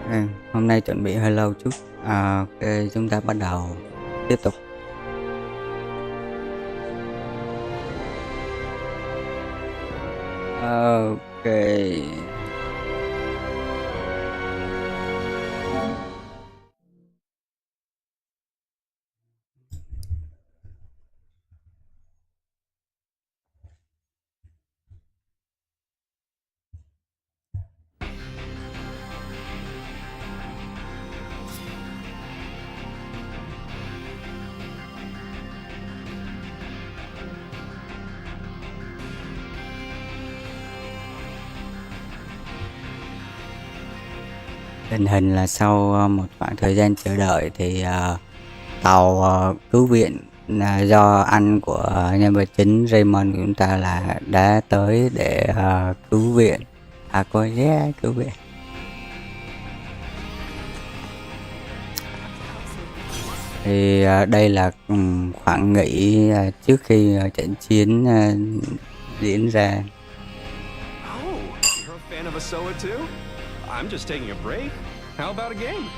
Ừ, hôm nay chuẩn bị hơi lâu chút. Ok, chúng ta bắt đầu tiếp tục. Ok. Tình hình là sau một khoảng thời gian chờ đợi thì tàu cứu viện do anh của nhân vật chính Raymond của chúng ta là đã tới để cứu viện. Cứu viện. Thì đây là khoảng nghỉ trước khi trận chiến diễn ra. Oh, you're a fan of Asoa too? I'm just taking a break. How about a game?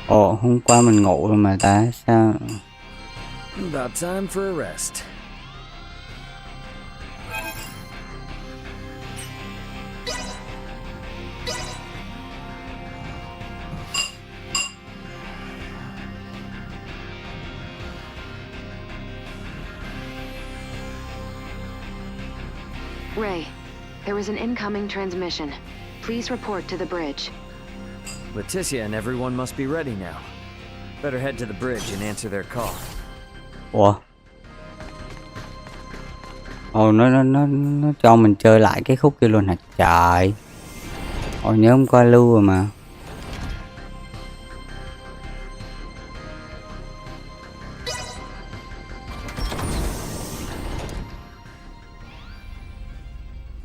Ồ, hôm qua mình ngủ rồi mà ta sao? About time for a rest. Ray, there was an incoming transmission. Please report to the bridge. Leticia and everyone must be ready now. Better head to the bridge and answer their call. Ủa? Ồ, nó cho mình chơi lại cái khúc kia luôn hả trời? Ồ, nhớ hôm qua lưu rồi mà.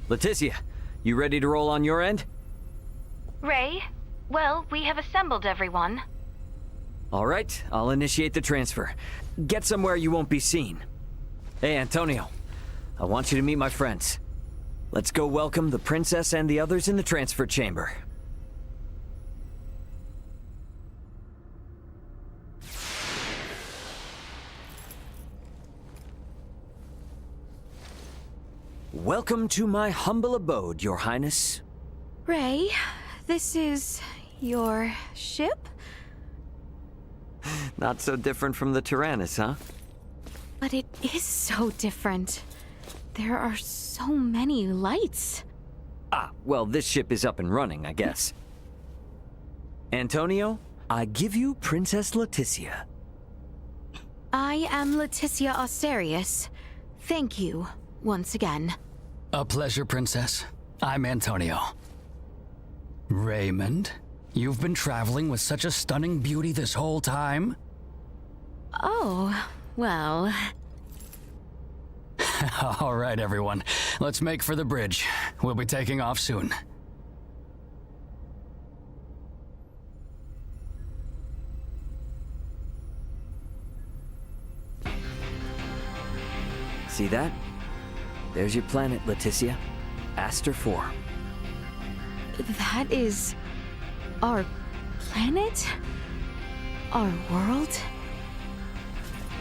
Leticia, you ready to roll on your end? Ray, well, we have assembled everyone. All right, I'll initiate the transfer. Get somewhere you won't be seen. Hey, Antonio, I want you to meet my friends. Let's go welcome the princess and the others in the transfer chamber. Welcome to my humble abode, Your Highness. Ray, this is your ship? Not so different from the Tyrannus, huh? But it is so different. There are so many lights. Ah, well, this ship is up and running, I guess. Antonio, I give you Princess Leticia. I am Leticia Asterius. Thank you, once again. A pleasure, Princess. I'm Antonio. Raymond, you've been traveling with such a stunning beauty this whole time? Oh, well... All right, everyone. Let's make for the bridge. We'll be taking off soon. See that? There's your planet, Leticia. Aster 4. That is... our planet? Our world?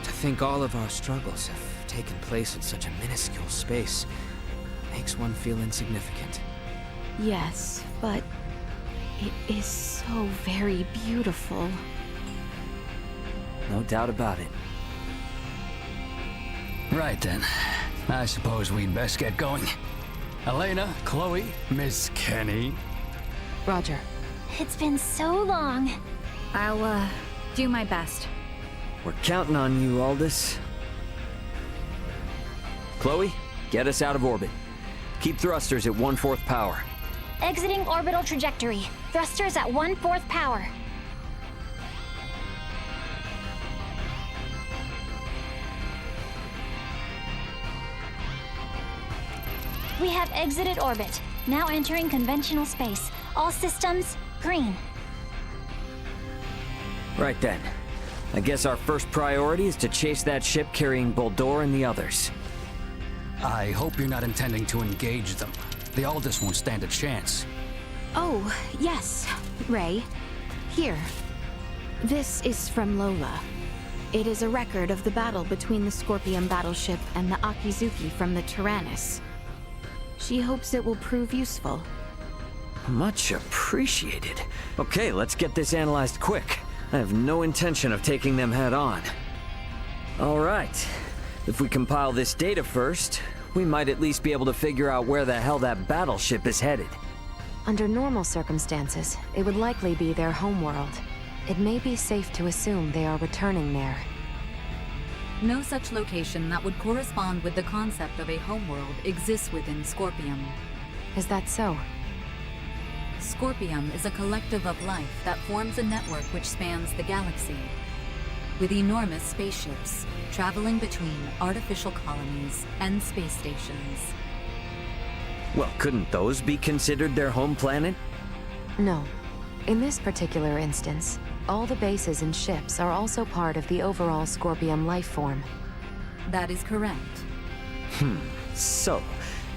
To think all of our struggles have taken place in such a minuscule space makes one feel insignificant. Yes, but it is so very beautiful. No doubt about it. Right then. I suppose we'd best get going. Elena, Chloe, Miss Kenny. Roger. It's been so long. I'll, do my best. We're counting on you, Aldous. Chloe, get us out of orbit. Keep thrusters at 1/4 power. Exiting orbital trajectory. Thrusters at 1/4 power. We have exited orbit. Now entering conventional space. All systems green. Right then. I guess our first priority is to chase that ship carrying Boldor and the others. I hope you're not intending to engage them. The Aldous won't stand a chance. Oh, yes, Ray. Here. This is from Lola. It is a record of the battle between the Scorpion battleship and the Akizuki from the Tyrannus. She hopes it will prove useful. Much appreciated. Okay, let's get this analyzed quick. I have no intention of taking them head on. All right. If we compile this data first, we might at least be able to figure out where the hell that battleship is headed. Under normal circumstances, it would likely be their homeworld. It may be safe to assume they are returning there. No such location that would correspond with the concept of a homeworld exists within Scorpium. Is that so? Scorpium is a collective of life that forms a network which spans the galaxy, with enormous spaceships traveling between artificial colonies and space stations. Well, couldn't those be considered their home planet? No. In this particular instance, all the bases and ships are also part of the overall Scorpium life form. That is correct. So,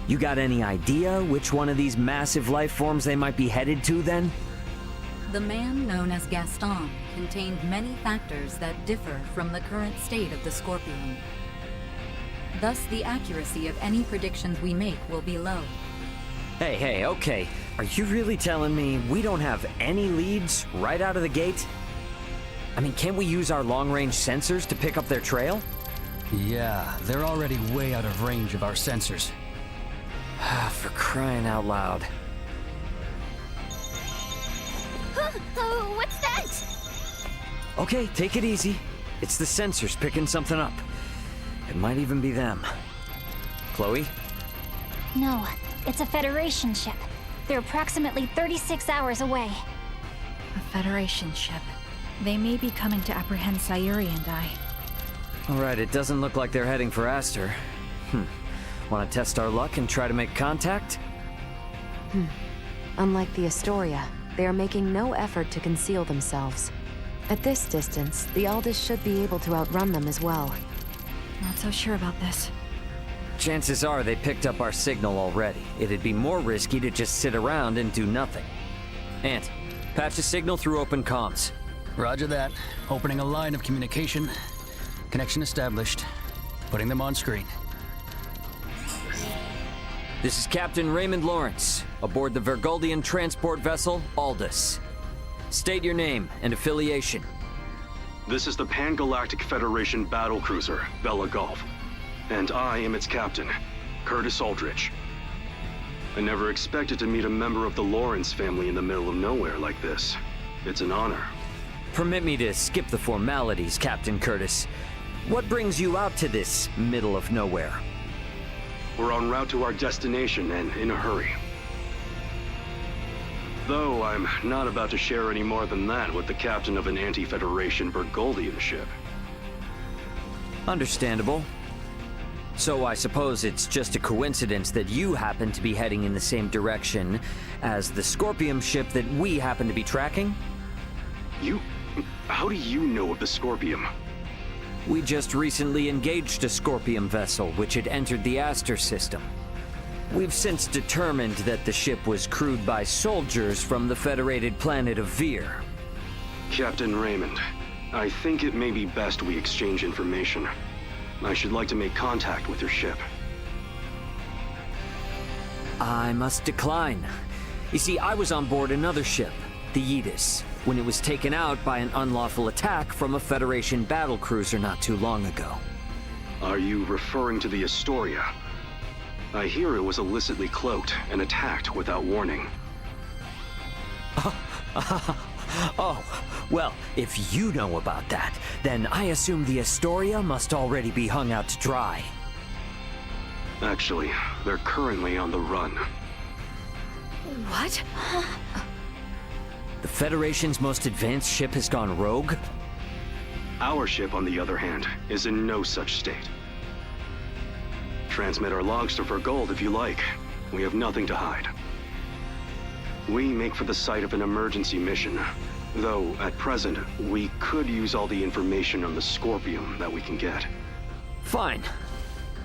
you got any idea which one of these massive life forms they might be headed to then? The man known as Gaston contained many factors that differ from the current state of the Scorpion. Thus, the accuracy of any predictions we make will be low. Hey, okay. Are you really telling me we don't have any leads right out of the gate? I mean, can't we use our long-range sensors to pick up their trail? Yeah, they're already way out of range of our sensors. For crying out loud. What's that? Okay, take it easy. It's the sensors picking something up. It might even be them. Chloe? No, it's a Federation ship. They're approximately 36 hours away. A Federation ship. They may be coming to apprehend Sayuri and I. Alright, it doesn't look like they're heading for Aster. Want to test our luck and try to make contact? Unlike the Astoria, they are making no effort to conceal themselves. At this distance, the Aldous should be able to outrun them as well. Not so sure about this. Chances are they picked up our signal already. It'd be more risky to just sit around and do nothing. Ant, patch a signal through open comms. Roger that. Opening a line of communication. Connection established. Putting them on screen. This is Captain Raymond Lawrence, aboard the Vergoldian transport vessel Aldous. State your name and affiliation. This is the Pan-Galactic Federation battlecruiser, Bella Gulf. And I am its captain, Curtis Aldrich. I never expected to meet a member of the Lawrence family in the middle of nowhere like this. It's an honor. Permit me to skip the formalities, Captain Curtis. What brings you out to this middle of nowhere? We're en route to our destination and in a hurry. Though I'm not about to share any more than that with the captain of an anti-Federation Burgoldian ship. Understandable. So I suppose it's just a coincidence that you happen to be heading in the same direction as the Scorpion ship that we happen to be tracking? How do you know of the Scorpion? We just recently engaged a Scorpion vessel which had entered the Aster system. We've since determined that the ship was crewed by soldiers from the federated planet of Vir. Captain Raymond, I think it may be best we exchange information. I should like to make contact with your ship. I must decline. You see, I was on board another ship, the Aegis, when it was taken out by an unlawful attack from a Federation battlecruiser not too long ago. Are you referring to the Astoria? I hear it was illicitly cloaked and attacked without warning. Oh, well, if you know about that, then I assume the Astoria must already be hung out to dry. Actually, they're currently on the run. What? The Federation's most advanced ship has gone rogue? Our ship, on the other hand, is in no such state. Transmit our logs to Vergold if you like. We have nothing to hide. We make for the site of an emergency mission, Though, at present, we could use all the information on the Scorpium that we can get. Fine.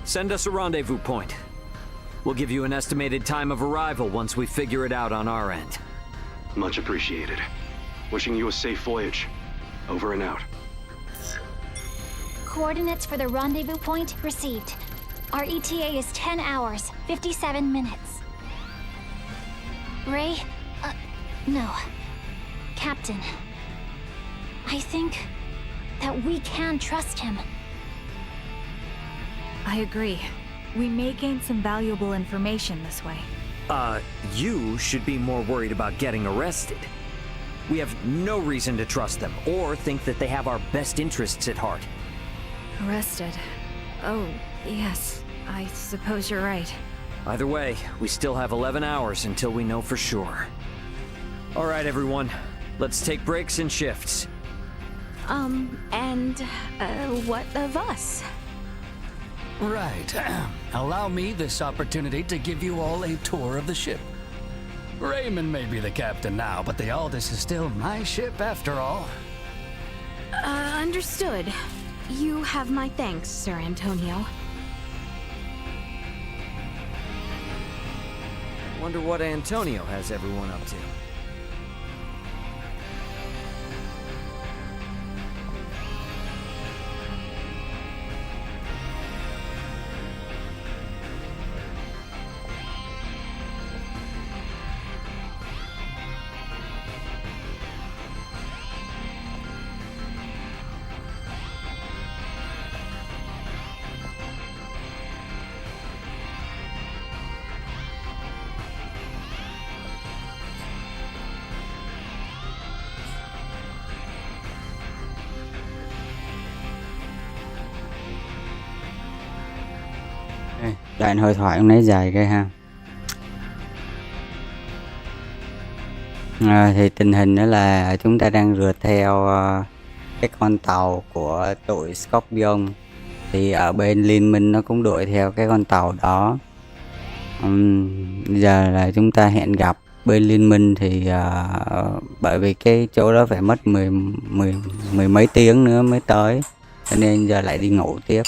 Send us a rendezvous point. We'll give you an estimated time of arrival once we figure it out on our end. Much appreciated. Wishing you a safe voyage. Over and out. Coordinates for the rendezvous point received. Our ETA is 10 hours, 57 minutes. Ray? No. Captain. I think that we can trust him. I agree. We may gain some valuable information this way. You should be more worried about getting arrested. We have no reason to trust them, or think that they have our best interests at heart. Arrested. Oh, yes. I suppose you're right. Either way, we still have 11 hours until we know for sure. All right, everyone. Let's take breaks and shifts. What of us? Right. Allow me this opportunity to give you all a tour of the ship. Raymond may be the captain now, but the Aldous is still my ship after all. Understood. You have my thanks, Sir Antonio. Wonder what Antonio has everyone up to. Đoạn hội thoại hôm nay dài ghê ha. Thì tình hình đó là chúng ta đang rượt theo cái con tàu của tụi Scorpion. Thì ở bên liên minh nó cũng đuổi theo cái con tàu đó. Giờ là chúng ta hẹn gặp bên liên minh thì bởi vì cái chỗ đó phải mất mười mấy tiếng nữa mới tới, cho nên giờ lại đi ngủ tiếp.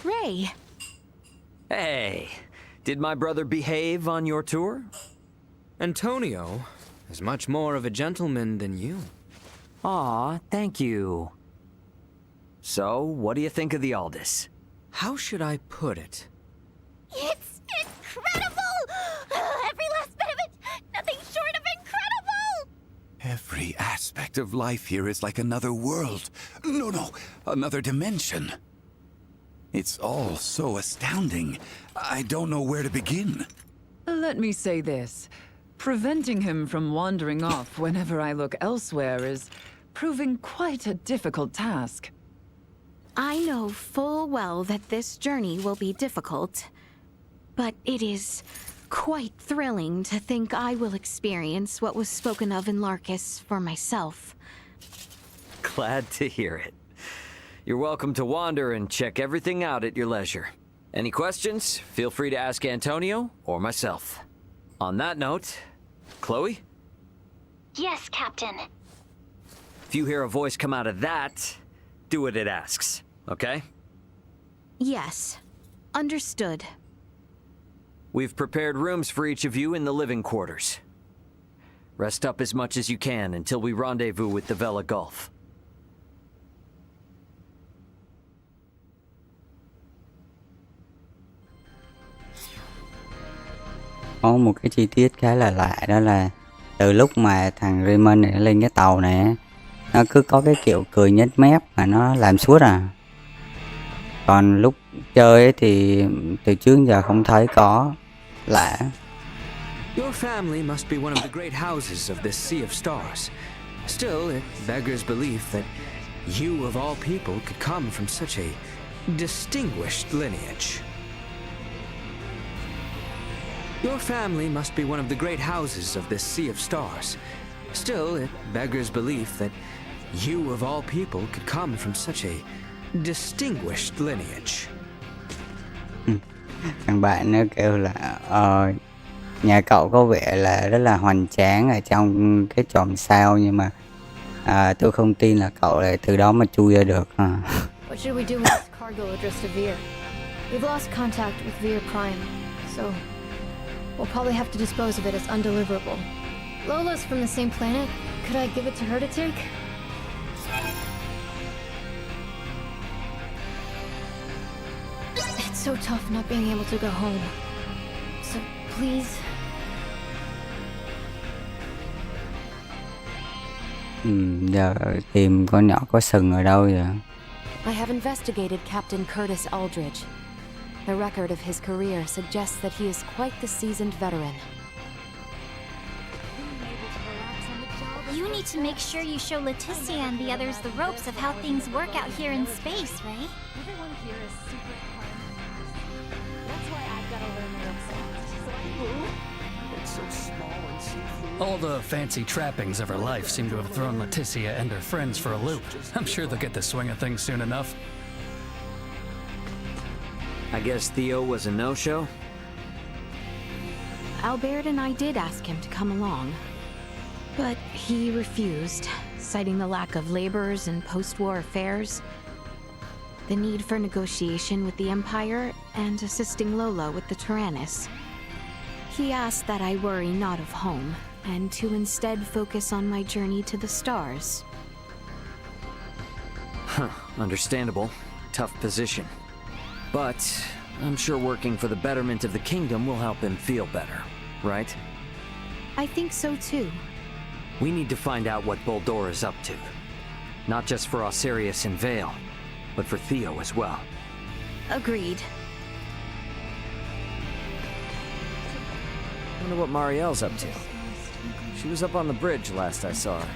Ray! Hey, did my brother behave on your tour? Antonio is much more of a gentleman than you. Aw, thank you. So, what do you think of the Aldous? How should I put it? It's incredible! Every last bit of it! Nothing short of incredible! Every aspect of life here is like another world. No, another dimension. It's all so astounding. I don't know where to begin. Let me say this. Preventing him from wandering off whenever I look elsewhere is proving quite a difficult task. I know full well that this journey will be difficult, but it is quite thrilling to think I will experience what was spoken of in Larkus for myself. Glad to hear it. You're welcome to wander and check everything out at your leisure. Any questions? Feel free to ask Antonio or myself. On that note, Chloe? Yes, Captain. If you hear a voice come out of that, do what it asks, okay? Yes. Understood. We've prepared rooms for each of you in the living quarters. Rest up as much as you can until we rendezvous with the Vela Gulf. Có một cái chi tiết khá là lạ, đó là từ lúc mà thằng Raymond này lên cái tàu này, nó cứ có cái kiểu cười nhếch mép mà nó làm suốt à. Còn lúc chơi ấy thì từ trước đến giờ không thấy có. Lạ. Your family must be one of the great houses of this sea of stars. Still, it beggars belief that you of all people could come from such a distinguished lineage. Your family must be one of the great houses of this sea of stars. Still, it beggars belief that you of all people could come from such a distinguished lineage. Thằng bạn nó kêu là nhà cậu có vẻ là rất là hoành tráng ở trong cái chòm sao, nhưng mà tôi không tin là cậu lại từ đó mà chui ra được. What should we do with this cargo addressed to Veer? We've lost contact with Veer Prime, so we'll probably have to dispose of it as undeliverable. Lola's from the same planet. Could I give it to her to take? It's so tough not being able to go home. So please. Giờ tìm con nhỏ có sừng ở đâu vậy? I have investigated Captain Curtis Aldridge. The record of his career suggests that he is quite the seasoned veteran. You need to make sure you show Leticia and the others the ropes of how things work out here in space, right? Everyone here is super hard. That's why I've got to learn the ropes. It's so small and see-through. All the fancy trappings of her life seem to have thrown Leticia and her friends for a loop. I'm sure they'll get the swing of things soon enough. I guess Theo was a no-show? Albert and I did ask him to come along, but he refused, citing the lack of laborers and post-war affairs, the need for negotiation with the Empire, and assisting Lola with the Tyrannus. He asked that I worry not of home, and to instead focus on my journey to the stars. Huh, understandable. Tough position. But I'm sure working for the betterment of the kingdom will help him feel better, right? I think so too. We need to find out what Boldor is up to. Not just for Osirius and Vale, but for Theo as well. Agreed. Wonder what Marielle's up to. She was up on the bridge last I saw her.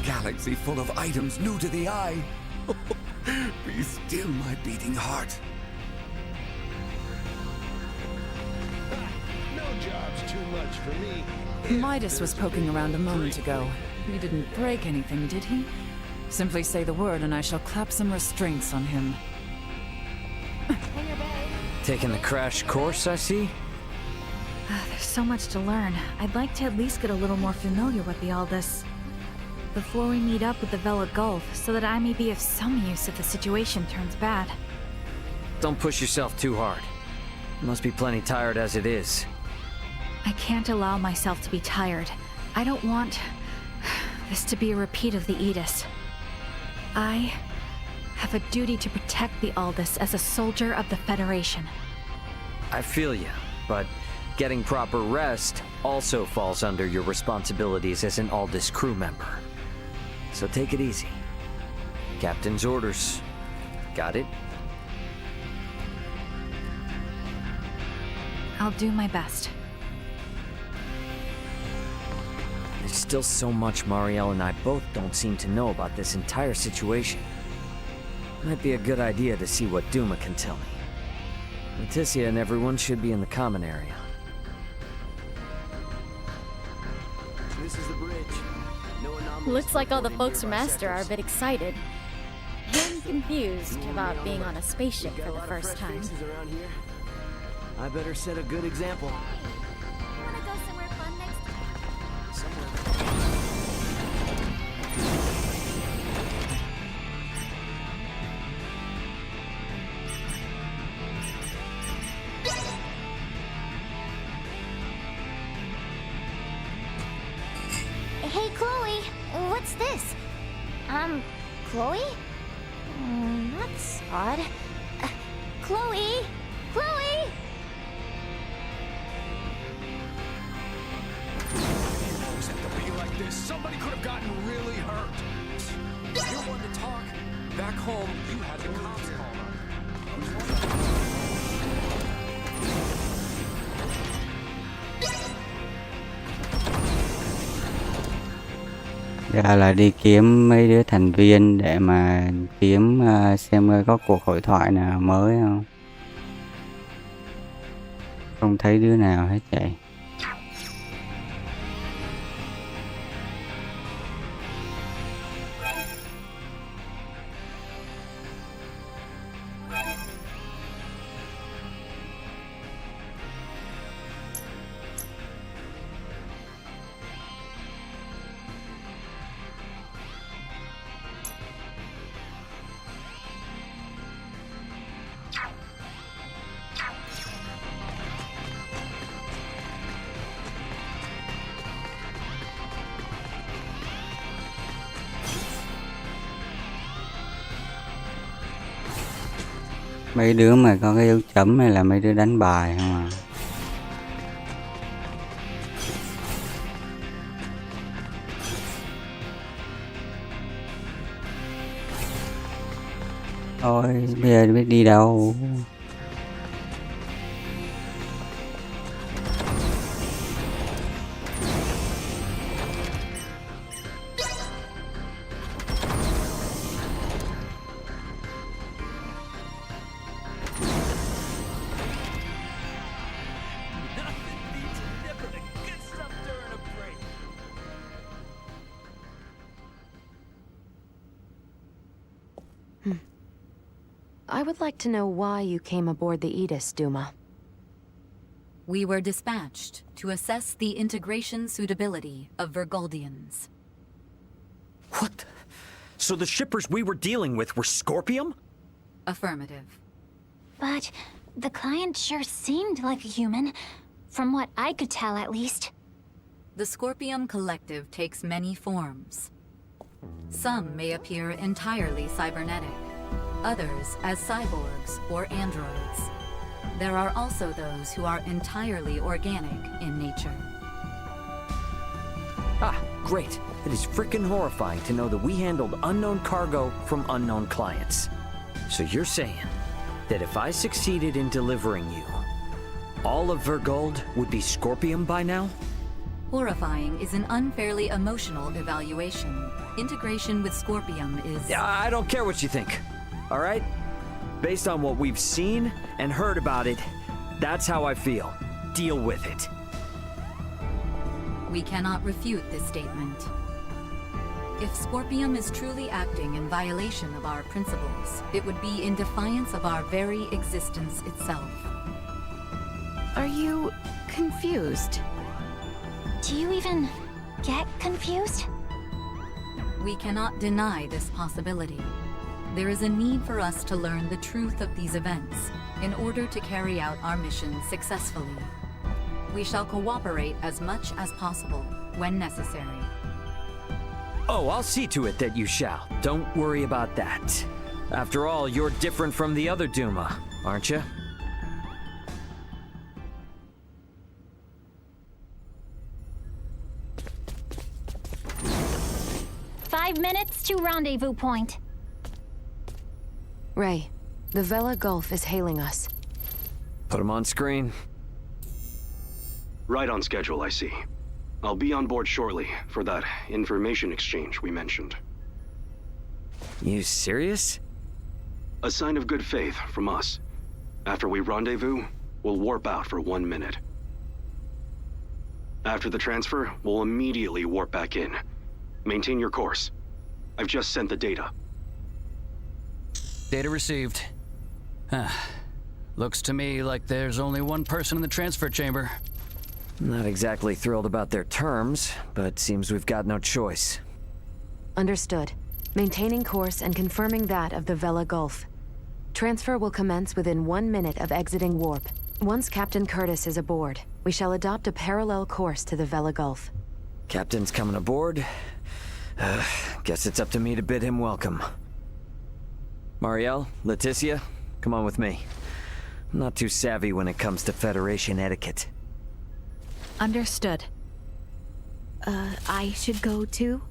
Galaxy full of items new to the eye. Be still, my beating heart. No job's too much for me. Midas was poking around a moment ago. He didn't break anything, did he? Simply say the word and I shall clap some restraints on him. Taking the crash course, I see? There's so much to learn. I'd like to at least get a little more familiar with the Aldous before we meet up with the Vela Gulf, so that I may be of some use if the situation turns bad. Don't push yourself too hard. You must be plenty tired as it is. I can't allow myself to be tired. I don't want this to be a repeat of the Aegis. I have a duty to protect the Aldous as a soldier of the Federation. I feel you, but getting proper rest also falls under your responsibilities as an Aldous crew member. So take it easy. Captain's orders. Got it? I'll do my best. There's still so much Marielle and I both don't seem to know about this entire situation. Might be a good idea to see what Duma can tell me. Leticia and everyone should be in the common area. This is the bridge. No anomalies. Looks like all the folks from Aster are a bit excited. And confused about being on a spaceship for the first time. Around here. I better set a good example. Wanna go somewhere fun next time? Hey, Chloe, what's this? Chloe? That's odd. Chloe? Chloe? Always have to be like this. Somebody could have gotten really hurt. You're one to talk. Back home, you had the cops called on. Ra là đi kiếm mấy đứa thành viên để mà kiếm xem có cuộc hội thoại nào mới không. Không thấy đứa nào hết chạy. Mấy đứa mà có cái dấu chấm này là mấy đứa đánh bài không à. Ôi bây giờ biết đi đâu. I would like to know why you came aboard the Aegis, Duma. We were dispatched to assess the integration suitability of Vergoldians. What? So the shippers we were dealing with were Scorpium? Affirmative. But the client sure seemed like a human, from what I could tell at least. The Scorpium Collective takes many forms. Some may appear entirely cybernetic, others as cyborgs or androids. There are also those who are entirely organic in nature. Ah, great. It is frickin' horrifying to know that we handled unknown cargo from unknown clients. So you're saying that if I succeeded in delivering you, all of Vergold would be Scorpium by now? Horrifying is an unfairly emotional evaluation. Integration with Scorpium is... I don't care what you think. All right? Based on what we've seen and heard about it, that's how I feel. Deal with it. We cannot refute this statement. If Scorpium is truly acting in violation of our principles, it would be in defiance of our very existence itself. Are you confused? Do you even get confused? We cannot deny this possibility. There is a need for us to learn the truth of these events in order to carry out our mission successfully. We shall cooperate as much as possible when necessary. Oh, I'll see to it that you shall. Don't worry about that. After all, you're different from the other Duma, aren't you? "5 minutes to rendezvous point." Ray, the Vela Gulf is hailing us. Put him on screen. Right on schedule, I see. I'll be on board shortly for that information exchange we mentioned. You serious? A sign of good faith from us. After we rendezvous, we'll warp out for 1 minute. After the transfer, we'll immediately warp back in. Maintain your course. I've just sent the data. Data received. Looks to me like there's only one person in the transfer chamber. Not exactly thrilled about their terms, but seems we've got no choice. Understood. Maintaining course and confirming that of the Vela Gulf. Transfer will commence within 1 minute of exiting warp. Once Captain Curtis is aboard, we shall adopt a parallel course to the Vela Gulf. Captain's coming aboard. Guess it's up to me to bid him welcome. Marielle, Leticia, come on with me. I'm not too savvy when it comes to Federation etiquette. Understood. I should go too?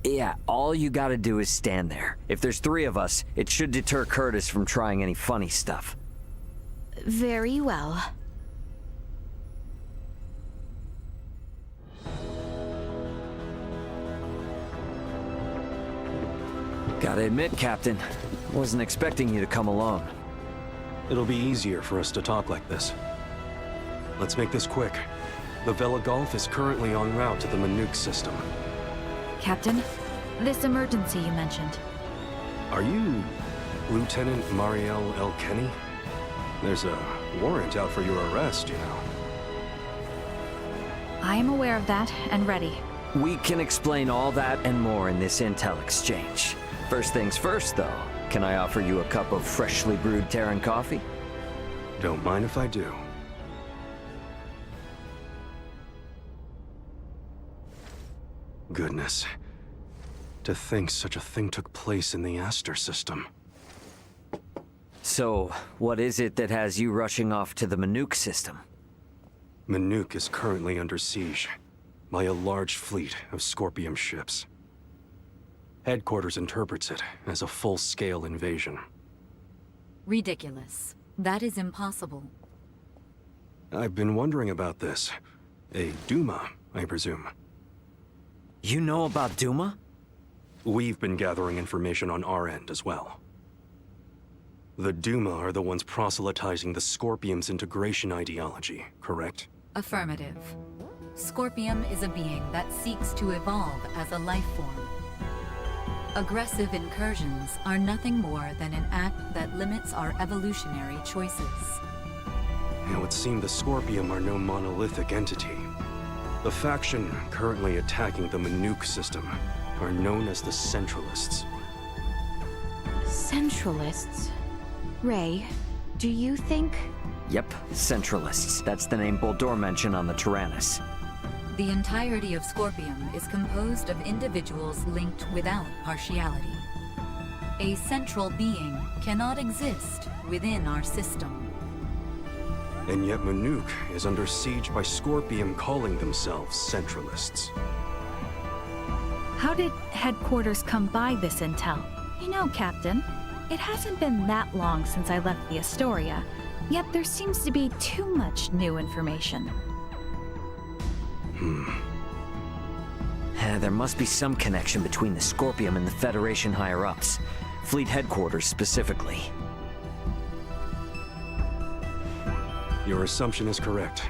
Yeah, all you gotta do is stand there. If there's 3 of us, it should deter Curtis from trying any funny stuff. Very well. Gotta admit, Captain, wasn't expecting you to come along. It'll be easier for us to talk like this. Let's make this quick. The Vela Golf is currently en route to the Manuk system. Captain, this emergency you mentioned. Are you Lieutenant Marielle L. Kenny? There's a warrant out for your arrest, you know. I am aware of that and ready. We can explain all that and more in this intel exchange. First things first, though. Can I offer you a cup of freshly brewed Terran coffee? Don't mind if I do. Goodness. To think such a thing took place in the Aster system. So, what is it that has you rushing off to the Manuk system? Manuk is currently under siege by a large fleet of Scorpium ships. Headquarters interprets it as a full-scale invasion. Ridiculous. That is impossible. I've been wondering about this. A Duma, I presume. You know about Duma? We've been gathering information on our end as well. The Duma are the ones proselytizing the Scorpium's integration ideology, correct? Affirmative. Scorpium is a being that seeks to evolve as a life form. Aggressive incursions are nothing more than an act that limits our evolutionary choices. It would seem the Scorpium are no monolithic entity. The faction currently attacking the Manuk system are known as the Centralists. Centralists? Ray, do you think... Yep, Centralists. That's the name Boldor mentioned on the Tyrannus. The entirety of Scorpium is composed of individuals linked without partiality. A central being cannot exist within our system. And yet Manuk is under siege by Scorpium calling themselves Centralists. How did headquarters come by this intel? You know, Captain, it hasn't been that long since I left the Astoria, yet there seems to be too much new information. There must be some connection between the Scorpium and the Federation higher-ups. Fleet headquarters specifically. Your assumption is correct.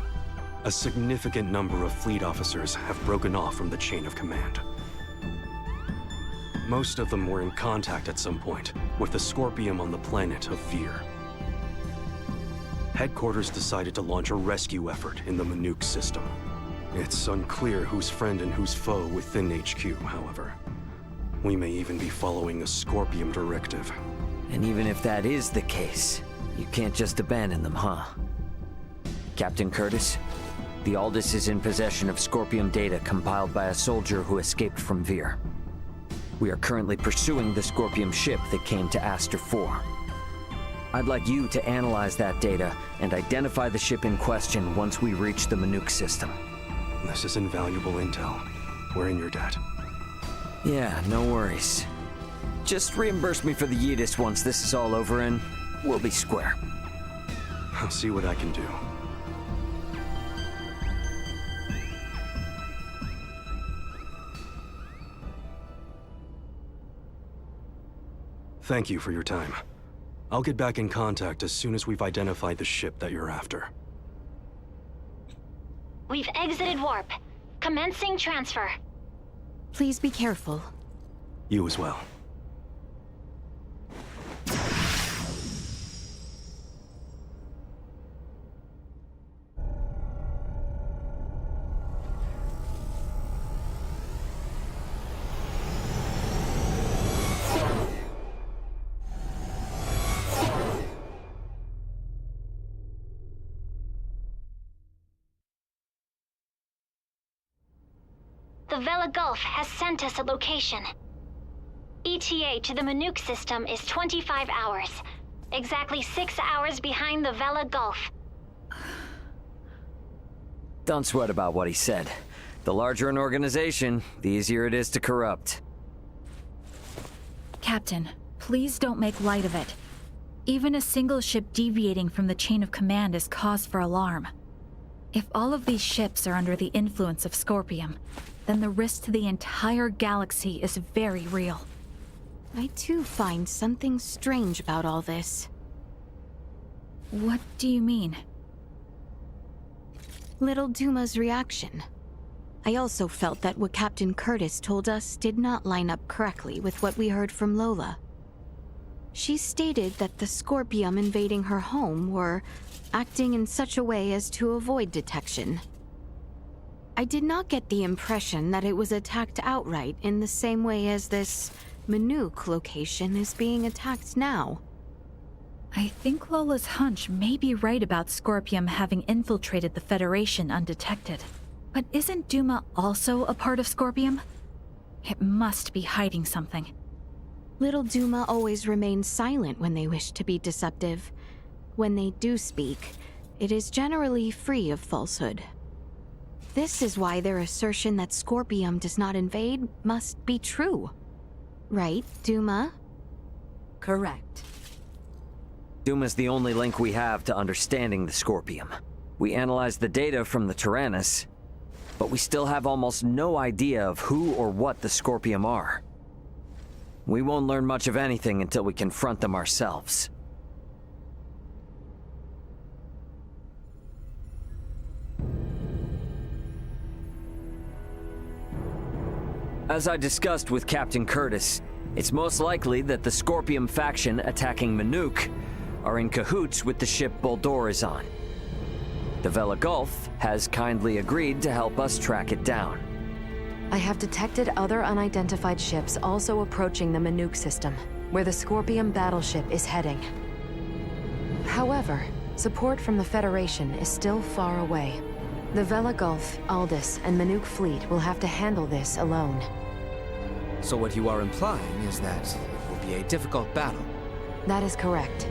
A significant number of fleet officers have broken off from the chain of command. Most of them were in contact at some point with the Scorpium on the planet of Vir. Headquarters decided to launch a rescue effort in the Manuk system. It's unclear who's friend and who's foe within HQ, however. We may even be following a Scorpium directive. And even if that is the case, you can't just abandon them, huh? Captain Curtis, the Aldous is in possession of Scorpium data compiled by a soldier who escaped from Vir. We are currently pursuing the Scorpium ship that came to Aster 4. I'd like you to analyze that data and identify the ship in question once we reach the Manuk system. This is invaluable intel. We're in your debt. Yeah, no worries. Just reimburse me for the Yidis once this is all over and we'll be square. I'll see what I can do. Thank you for your time. I'll get back in contact as soon as we've identified the ship that you're after. We've exited warp. Commencing transfer. Please be careful. You as well. The Vela Gulf has sent us a location. ETA to the Manuk system is 25 hours. Exactly 6 hours behind the Vela Gulf. Don't sweat about what he said. The larger an organization, the easier it is to corrupt. Captain, please don't make light of it. Even a single ship deviating from the chain of command is cause for alarm. If all of these ships are under the influence of Scorpium, then the risk to the entire galaxy is very real. I too find something strange about all this. What do you mean? little Duma's reaction. I also felt that what Captain Curtis told us did not line up correctly with what we heard from Lola. She stated that the Scorpium invading her home were acting in such a way as to avoid detection. I did not get the impression that it was attacked outright in the same way as this Manook location is being attacked now. I think Lola's hunch may be right about Scorpium having infiltrated the Federation undetected. But isn't Duma also a part of Scorpium? It must be hiding something. Little Duma always remains silent when they wish to be deceptive. When they do speak, it is generally free of falsehood. This is why their assertion that Scorpium does not invade must be true. Right, Duma? Correct. Duma's the only link we have to understanding the Scorpium. We analyzed the data from the Tyrannus, but we still have almost no idea of who or what the Scorpium are. We won't learn much of anything until we confront them ourselves. As I discussed with Captain Curtis, it's most likely that the Scorpium faction attacking Manook are in cahoots with the ship Boldor is on. The Vela Gulf has kindly agreed to help us track it down. I have detected other unidentified ships also approaching the Manook system, where the Scorpion battleship is heading. However, support from the Federation is still far away. The Vela Gulf, Aldous, and Manook fleet will have to handle this alone. So what you are implying is that it will be a difficult battle. That is correct.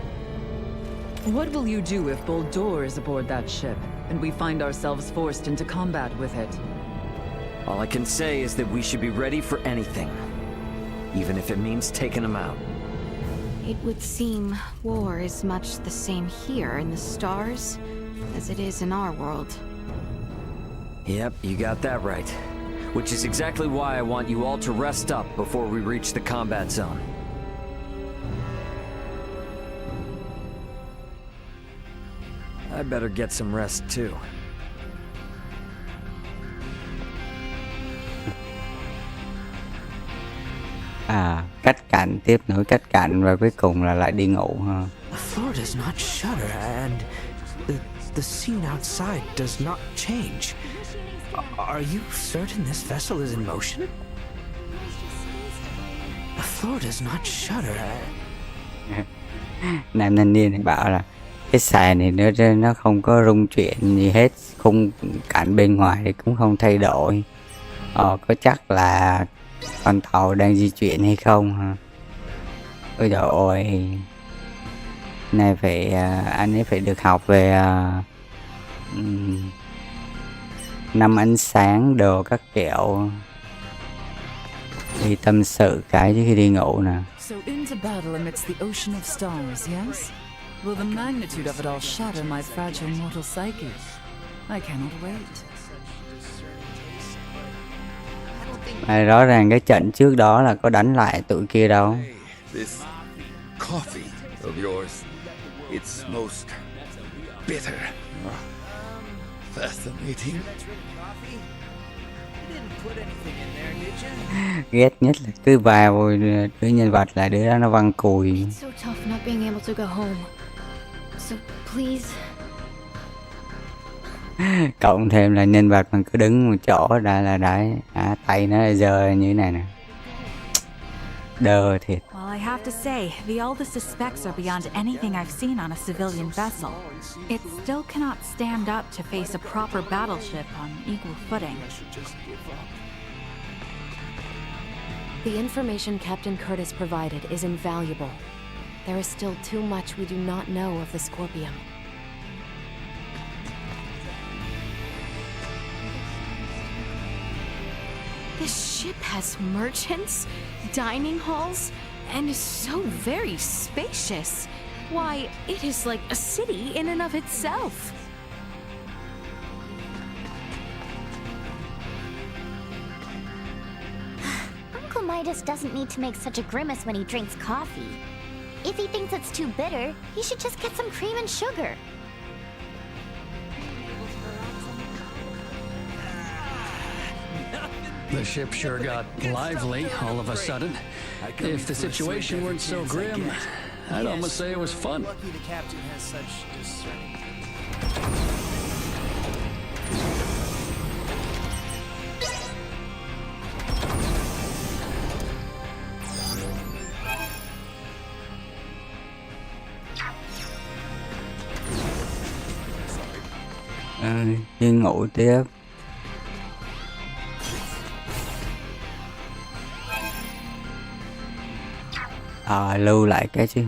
What will you do if Boldor is aboard that ship, and we find ourselves forced into combat with it? All I can say is that we should be ready for anything, even if it means taking them out. It would seem war is much the same here in the stars as it is in our world. Yep, you got that right. Which is exactly why I want you all to rest up before we reach the combat zone. I better get some rest too. Cách cảnh tiếp nối cách cảnh và cuối cùng là lại đi ngủ ha. The floor does not shudder and the scene outside does not change. Are you certain this vessel is in motion? The floor does not shudder. Nam thanh niên thì bảo là cái sàn này nó không có rung chuyển gì hết, khung cảnh bên ngoài thì cũng không thay đổi. Có chắc là con tàu đang di chuyển hay không hả? Ôi trời ơi, này phải anh ấy phải được học về năm ánh sáng đồ các kiểu, đi tâm sự cái trước khi đi ngủ nè. So into battle amidst the ocean of stars, yes? Will the magnitude of it all shatter my fragile mortal psyche? I cannot wait. Rõ ràng cái trận trước đó là có đánh lại tụi kia đâu. This coffee of yours, it's most bitter. Fascinating. Ghét nhất là cứ vào đứa nhân vật là đứa đó nó văng cùi. So tough not being able to go home. So please. Cộng thêm là nhân vật mà cứ đứng một chỗ đã là đấy, tay nó giơ như thế này nè, đơ thiệt. Well, I have to say, the Aldous specs are beyond anything I've seen on a civilian vessel. It still cannot stand up to face a proper battleship on equal footing. The information Captain Curtis provided is invaluable. There is still too much we do not know of the Scorpion. This ship has merchants, dining halls, and is so very spacious. Why, it is like a city in and of itself. Uncle Midas doesn't need to make such a grimace when he drinks coffee. If he thinks it's too bitter, he should just get some cream and sugar. The ship sure got lively all of a sudden. If the situation weren't so grim, I'd almost say it was fun. Lucky the captain has such discerning. Đi ngủ tiếp. Lưu lại cái chứ.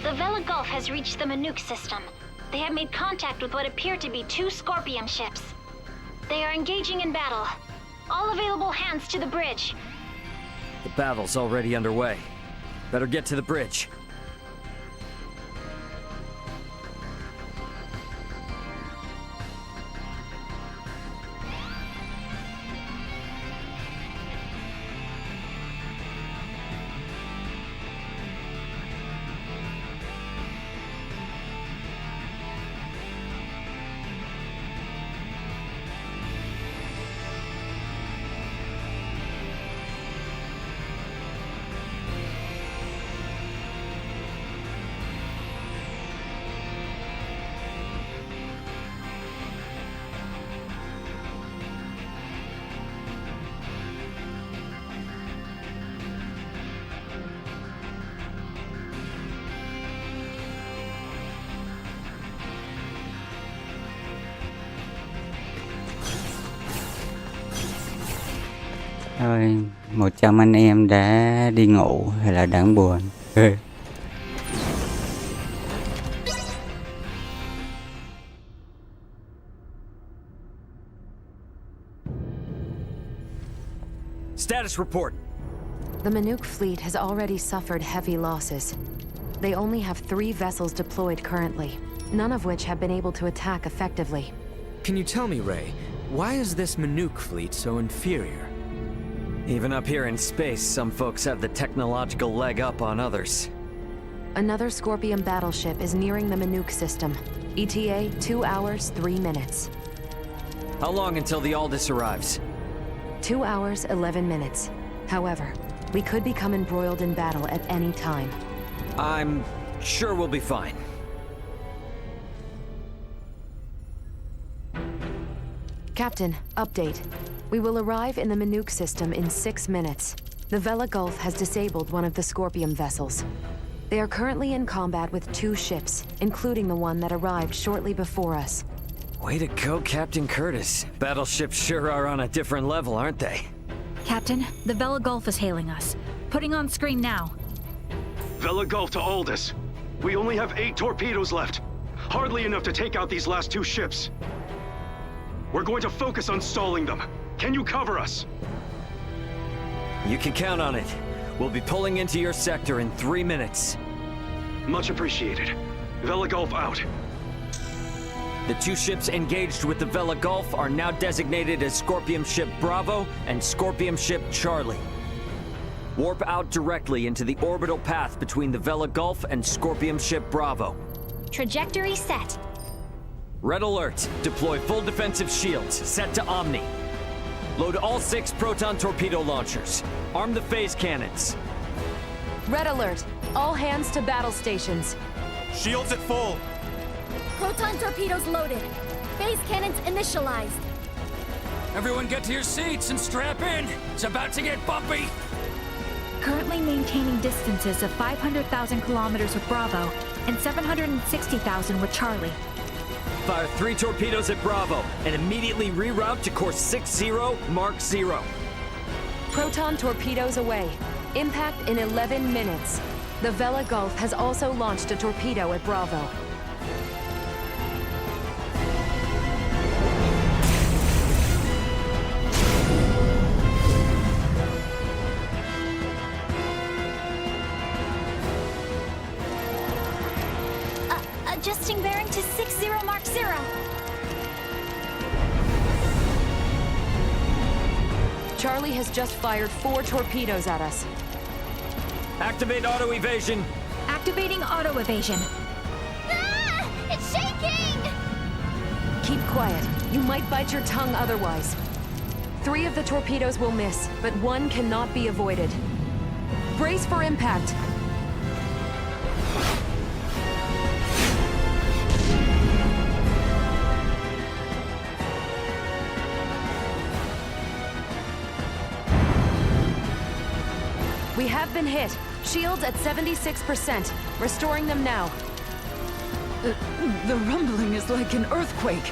The Vela Gulf has reached the Minook system. They have made contact with what appear to be 2 Scorpion ships. They are engaging in battle. All available hands to the bridge. The battle's already underway. Better get to the bridge. Thôi, 100 anh em đã đi ngủ hay là đáng buồn. Status report. The Minook fleet has already suffered heavy losses. They only have 3 vessels deployed currently, none of which have been able to attack effectively. Can you tell me, Ray, why is this Minook fleet so inferior? Even up here in space, some folks have the technological leg up on others. Another Scorpion battleship is nearing the Minook system. ETA 2 hours, 3 minutes. How long until the Aldous arrives? 2 hours, 11 minutes. However, we could become embroiled in battle at any time. I'm sure we'll be fine. Captain, update. We will arrive in the Minook system in 6 minutes. The Vela Gulf has disabled one of the Scorpion vessels. They are currently in combat with 2 ships, including the one that arrived shortly before us. Way to go, Captain Curtis. Battleships sure are on a different level, aren't they? Captain, the Vela Gulf is hailing us. Putting on screen now. Vela Gulf to Aldous. We only have 8 torpedoes left. Hardly enough to take out these last 2 ships. We're going to focus on stalling them. Can you cover us? You can count on it. We'll be pulling into your sector in 3 minutes. Much appreciated. Vela Gulf out. The 2 ships engaged with the Vela Gulf are now designated as Scorpion Ship Bravo and Scorpion Ship Charlie. Warp out directly into the orbital path between the Vela Gulf and Scorpion Ship Bravo. Trajectory set. Red alert. Deploy full defensive shields. Set to Omni. Load all 6 proton torpedo launchers. Arm the phase cannons. Red alert. All hands to battle stations. Shields at full. Proton torpedoes loaded. Phase cannons initialized. Everyone get to your seats and strap in. It's about to get bumpy. Currently maintaining distances of 500,000 kilometers with Bravo and 760,000 with Charlie. Fire 3 torpedoes at Bravo and immediately reroute to course 60 Mark 0. Proton torpedoes away. Impact in 11 minutes. The Vela Gulf has also launched a torpedo at Bravo. Adjusting bearing to 60 Mark 0. Charlie has just fired 4 torpedoes at us. Activate auto evasion. Activating auto evasion. Ah! It's shaking! Keep quiet. You might bite your tongue otherwise. 3 of the torpedoes will miss, but 1 cannot be avoided. Brace for impact. We have been hit. Shields at 76%. Restoring them now. The rumbling is like an earthquake.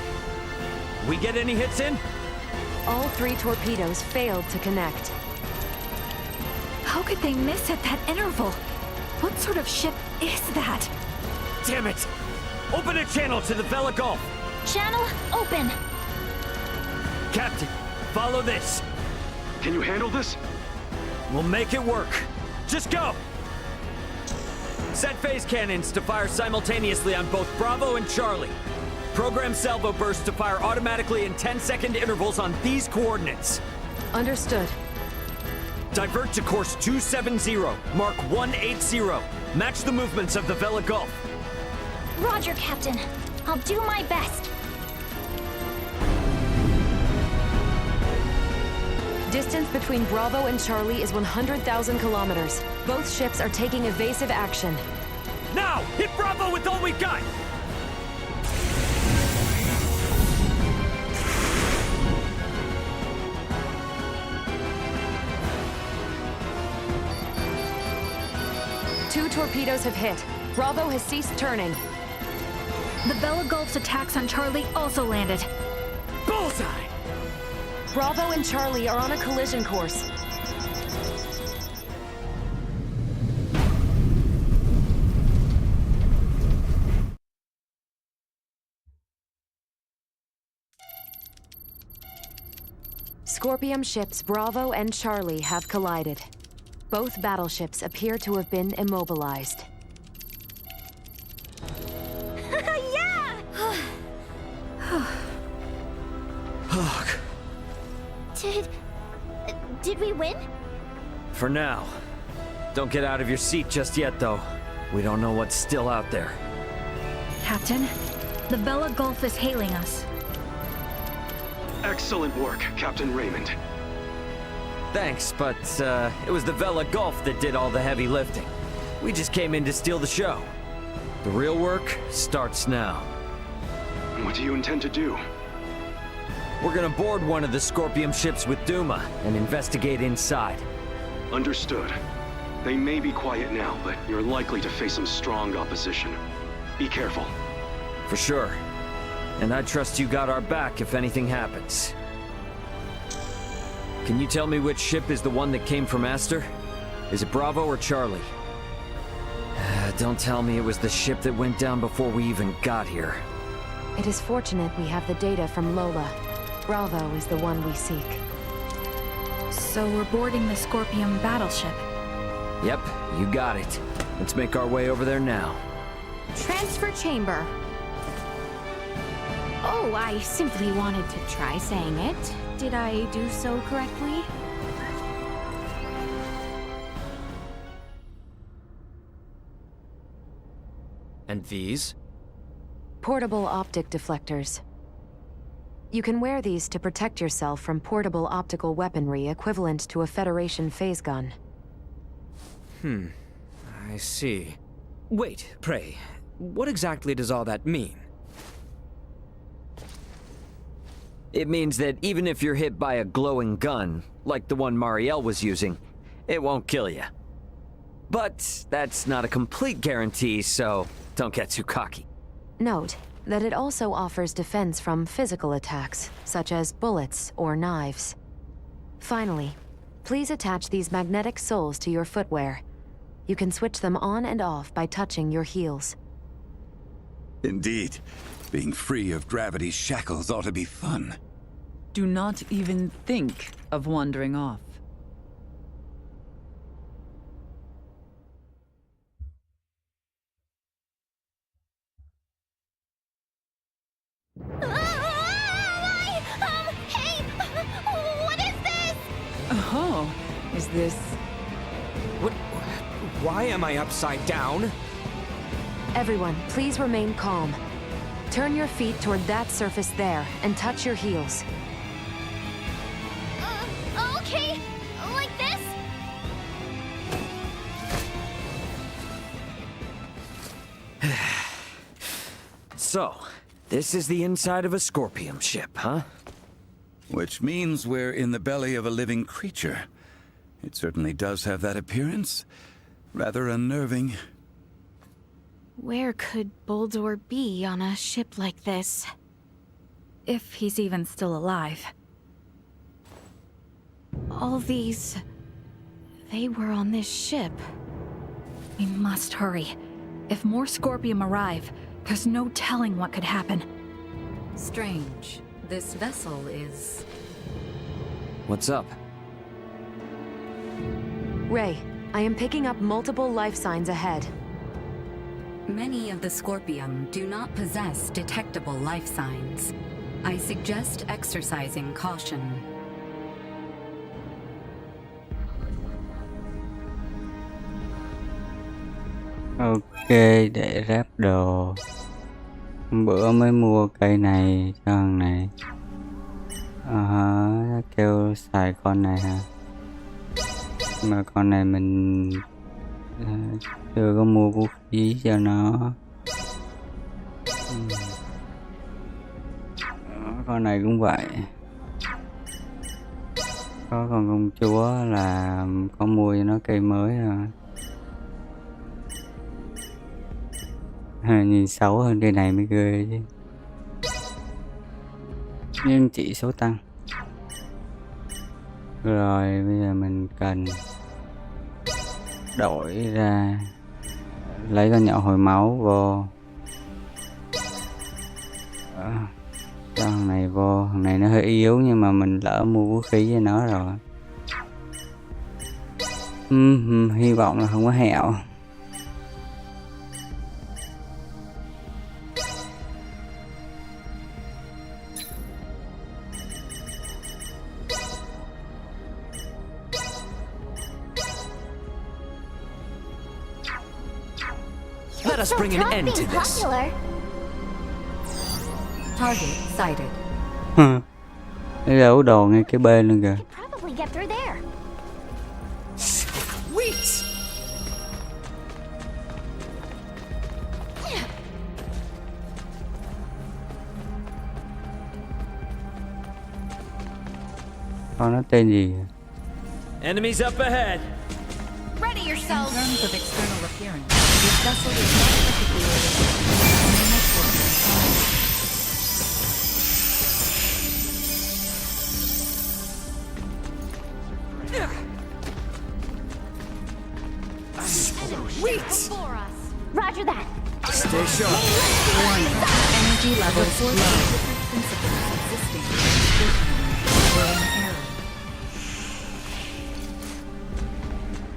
We get any hits in? All 3 torpedoes failed to connect. How could they miss at that interval? What sort of ship is that? Damn it! Open a channel to the Vela Gulf. Channel open. Captain, follow this. Can you handle this? We'll make it work. Just go! Set phase cannons to fire simultaneously on both Bravo and Charlie. Program salvo bursts to fire automatically in 10-second intervals on these coordinates. Understood. Divert to course 270, mark 180. Match the movements of the Vela Gulf. Roger, Captain. I'll do my best. Distance between Bravo and Charlie is 100,000 kilometers. Both ships are taking evasive action. Now! Hit Bravo with all we've got! Two torpedoes have hit. Bravo has ceased turning. The Vela Gulf's attacks on Charlie also landed. Bullseye! Bravo and Charlie are on a collision course. Scorpion ships Bravo and Charlie have collided. Both battleships appear to have been immobilized. Yeah! Ugh. Did we win? For now. Don't get out of your seat just yet, though. We don't know what's still out there. Captain, the Vela Gulf is hailing us. Excellent work, Captain Raymond. Thanks, but it was the Vela Gulf that did all the heavy lifting. We just came in to steal the show. The real work starts now. What do you intend to do? We're gonna board one of the Scorpion ships with Duma and investigate inside. Understood. They may be quiet now, but you're likely to face some strong opposition. Be careful. For sure. And I trust you got our back if anything happens. Can you tell me which ship is the one that came from Aster? Is it Bravo or Charlie? Don't tell me it was the ship that went down before we even got here. It is fortunate we have the data from Lola. Bravo is the one we seek. So we're boarding the Scorpion battleship. Yep, you got it. Let's make our way over there now. Transfer chamber. Oh, I simply wanted to try saying it. Did I do so correctly? And these? Portable optic deflectors. You can wear these to protect yourself from portable optical weaponry equivalent to a Federation phase gun. I see. Wait, pray, what exactly does all that mean? It means that even if you're hit by a glowing gun, like the one Marielle was using, it won't kill you. But that's not a complete guarantee, so don't get too cocky. Note that it also offers defense from physical attacks, such as bullets or knives. Finally, please attach these magnetic soles to your footwear. You can switch them on and off by touching your heels. Indeed. Being free of gravity's shackles ought to be fun. Do not even think of wandering off. Oh, is this... What? Why am I upside down? Everyone, please remain calm. Turn your feet toward that surface there, and touch your heels. Okay, like this? So, this is the inside of a Scorpium ship, huh? Which means we're in the belly of a living creature. It certainly does have that appearance. Rather unnerving. Where could Boldor be on a ship like this? If he's even still alive. All these... they were on this ship. We must hurry. If more Scorpium arrive, there's no telling what could happen. Strange. This vessel is... What's up? Ray, I am picking up multiple life signs ahead. Many of the Scorpium do not possess detectable life signs. I suggest exercising caution. Ok, để ráp đồ. Hôm bữa mới mua cây này cho thằng này. Kêu xài con này hả? Mà con này mình chưa có mua vũ khí cho nó. Con này cũng vậy. Có con công chúa là có mua cho nó cây mới rồi. Nhìn xấu hơn cây này mới ghê chứ. Nhưng chỉ số tăng. Rồi bây giờ mình cần đổi ra, lấy con nhọ hồi máu vô, cho thằng này vô. Thằng này nó hơi yếu nhưng mà mình lỡ mua vũ khí cho nó rồi. Hy vọng là không có hẹo. Let us bring an end to this. Target sighted. Nó giấu đồ ngay cái bên luôn kìa. Probably get through there. Wait. Con nó tên gì? Enemies up ahead. Ready yourselves. In terms of external appearance, this vessel is not particularly Wait! Roger that. Stay sharp. warning. Energy levels low. Different principles existing in the were in error.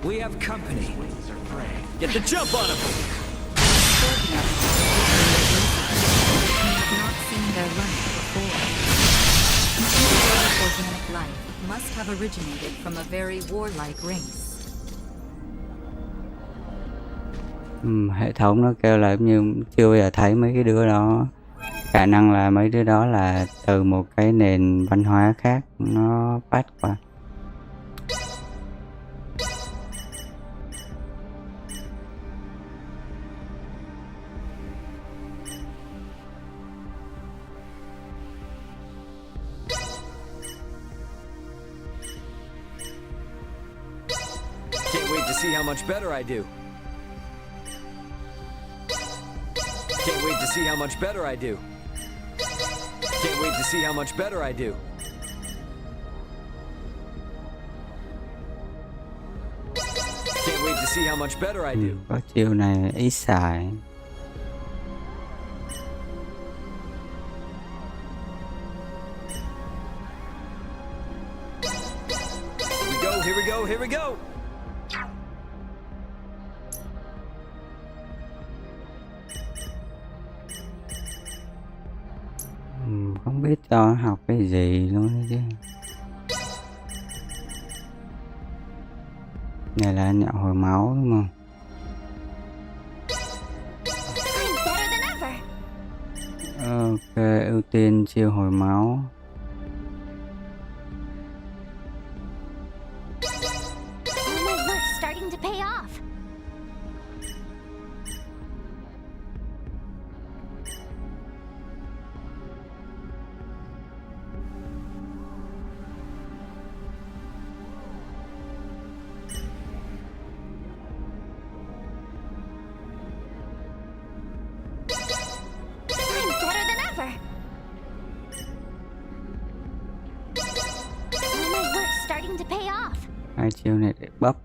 We have company. Get the jump on him! Scorpions have not seen their life before. Contemporary organic life must have originated from a very warlike race. Hệ thống nó kêu là giống như chưa bao giờ thấy mấy cái đứa đó. Khả năng là mấy đứa đó là từ một cái nền văn hóa khác nó bắt qua. Can't wait to see how much better I do. Can't wait to see how much better I do. Can't wait to see how much better I do. Can't wait to see how much better I do. Có chiêu này ít xài. Here we go, here we go, here we go! Không biết cho nó học cái gì luôn đấy chứ. Này là nhạo hồi máu đúng không? Ok, ưu tiên chiêu hồi máu. Hai chiêu này để bắp.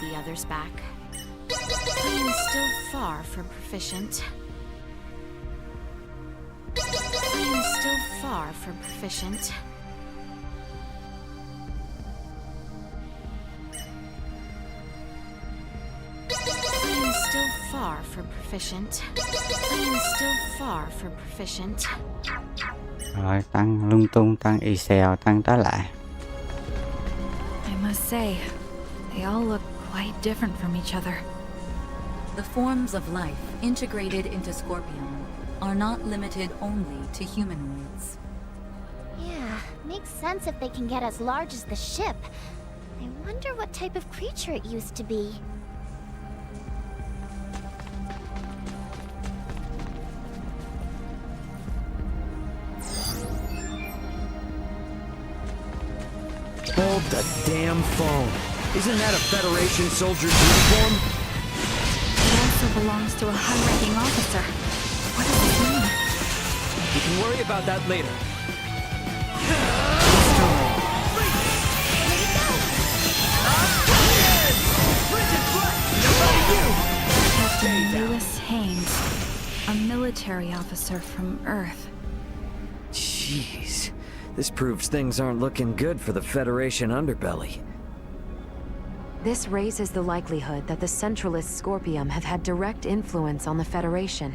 The others back. I am still far from proficient. I am still far from proficient. I am still far from proficient. I am still far from proficient. Rồi tăng lung tung, tăng y xèo, tăng tá lại. I must say, they all look quite different from each other. The forms of life integrated into Scorpion are not limited only to humanoids. Yeah, makes sense if they can get as large as the ship. I wonder what type of creature it used to be. Hold the damn phone. Isn't that a Federation soldier's uniform? It also belongs to a high-ranking officer. What does this mean? We can worry about that later. Captain Lewis Haynes, a military officer from Earth. Jeez, this proves things aren't looking good for the Federation underbelly. This raises the likelihood that the Centralist Scorpium have had direct influence on the Federation.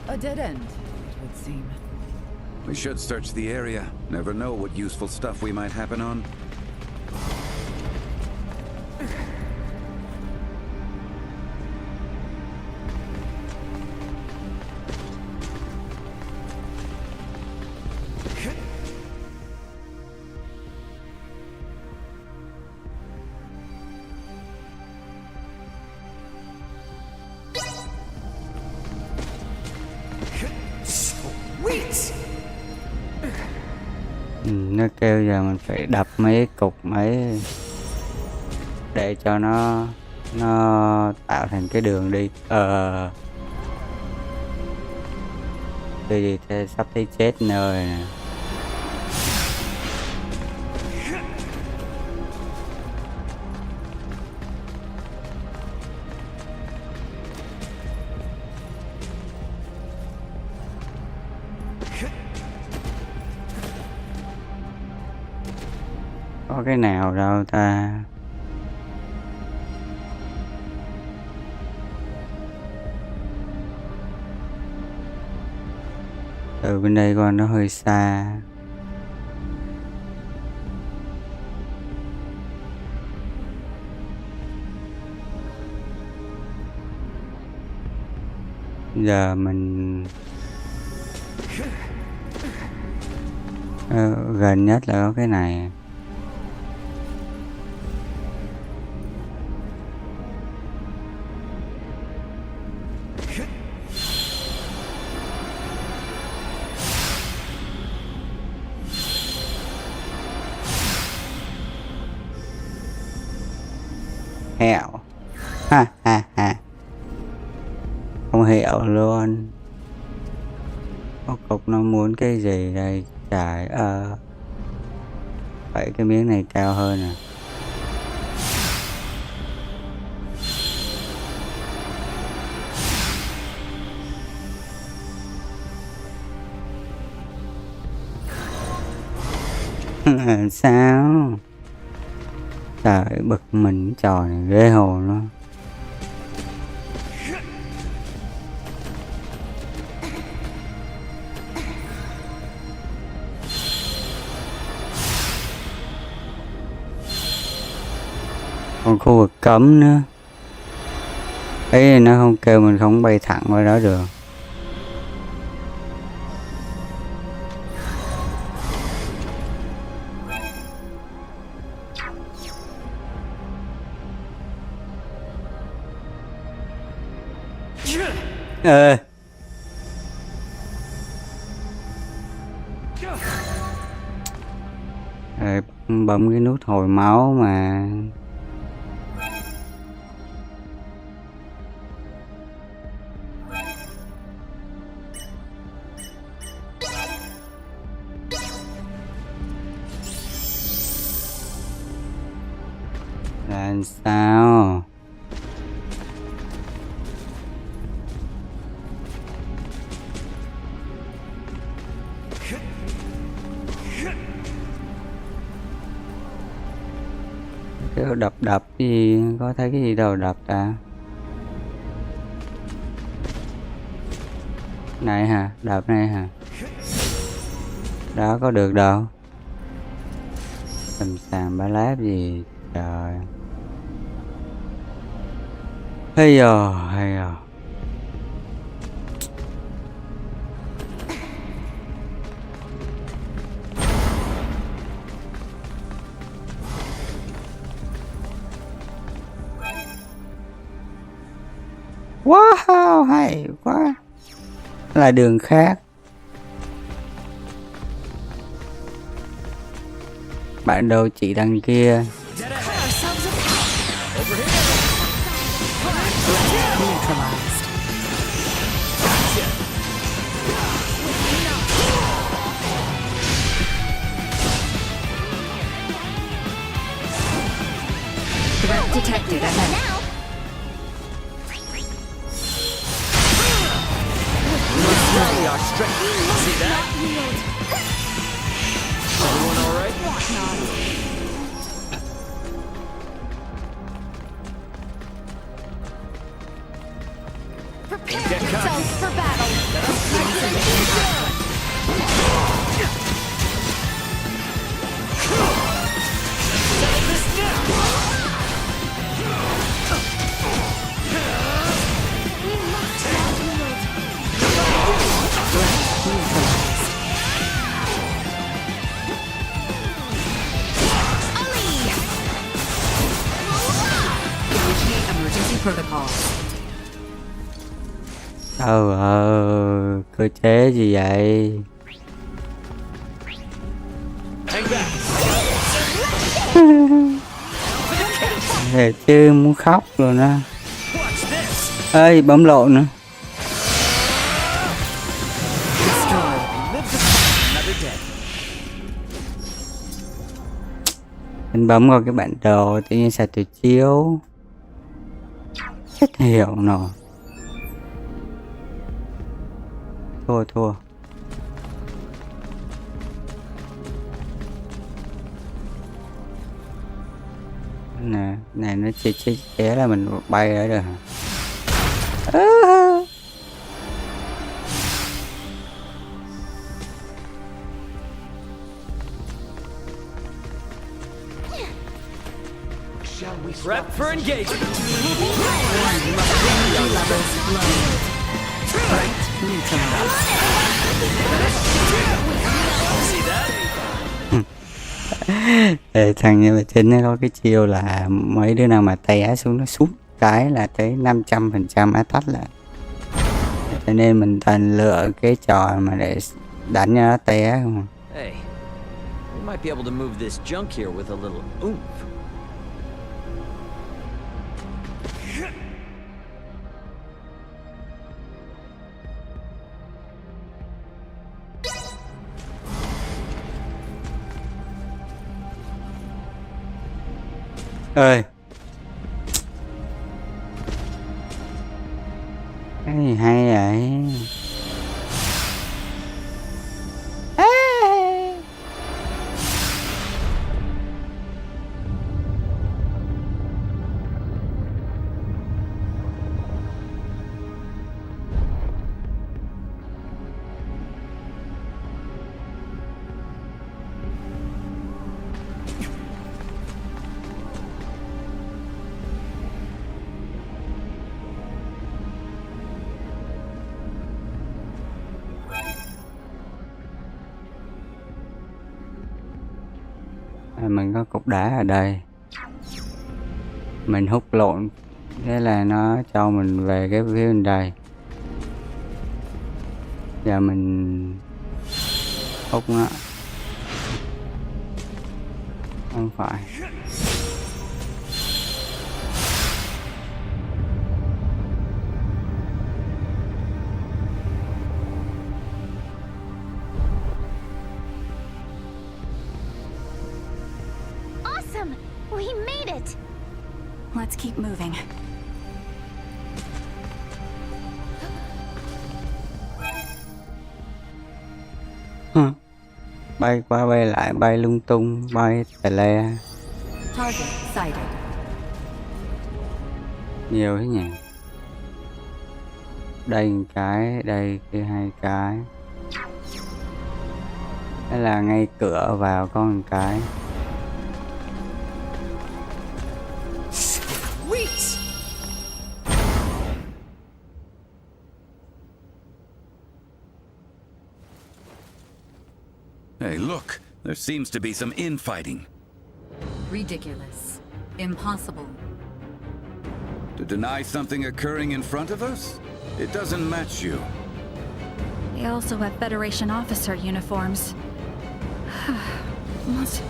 A dead end, it would seem. We should search the area. Never know what useful stuff we might happen on. Nó kêu giờ mình phải đập mấy cục mấy để cho nó tạo thành cái đường đi. Cái gì thế, sắp thấy chết nơi nè. Có cái nào đâu ta. Từ bên đây qua nó hơi xa. Giờ mình gần nhất là có cái này. Hẹo. Ha ha ha. Không hiểu luôn. Có cục nó muốn cái gì đây? Trời ơi. Vậy cái miếng này cao hơn à. Sao? Trời ơi, bực mình trò này ghê hồn nó. Còn khu vực cấm nữa. Ấy nó không kêu mình không bay thẳng qua đó được. Rồi bấm cái nút hồi máu mà. Là sao? Cái đập gì, có thấy cái gì đâu đập ta. Này hả, đập này hả. Đó có được đâu. Tầm xàm bá láp gì trời. Hay giờ. Wow, hay quá. Là đường khác. Bạn đâu chỉ đằng kia. Threat detected ahead. Rally our strength. See that? Everyone all right? Prepare yourselves for battle. Settle this now. We must not yield. Initiate emergency protocol. Cơ chế gì vậy? Thiệt chứ muốn khóc luôn á. Ê bấm lộn nữa. Mình bấm vào cái bản đồ tự nhiên xài từ chiếu. Chết hiểu nó. Thua. Nè, này nó chế là mình bay ở được hả? Prep for engagement. See that? Thằng nhân vật chính nó có cái chiêu là mấy đứa nào mà té xuống nó sút cái là tới 500% attack lại. Cho nên mình toàn lựa cái trò mà để đánh cho nó té không. Hey, we might be able to move this junk here with a little oomph. Ơi. Cái gì hay vậy? Mình có cục đá ở đây. Mình hút lộn, thế là nó cho mình về cái phía bên đây. Giờ mình hút nó. Không phải. Awesome! We made it! Let's keep moving. Bay qua bay lại, bay lung tung, bay tè le. Target sighted. Nhiều thế nhỉ. Đây một cái, đây kia 2 cái. Thế là ngay cửa vào có một cái. Hey, look! There seems to be some infighting. Ridiculous. Impossible. To deny something occurring in front of us? It doesn't match you. They also have Federation officer uniforms. Must...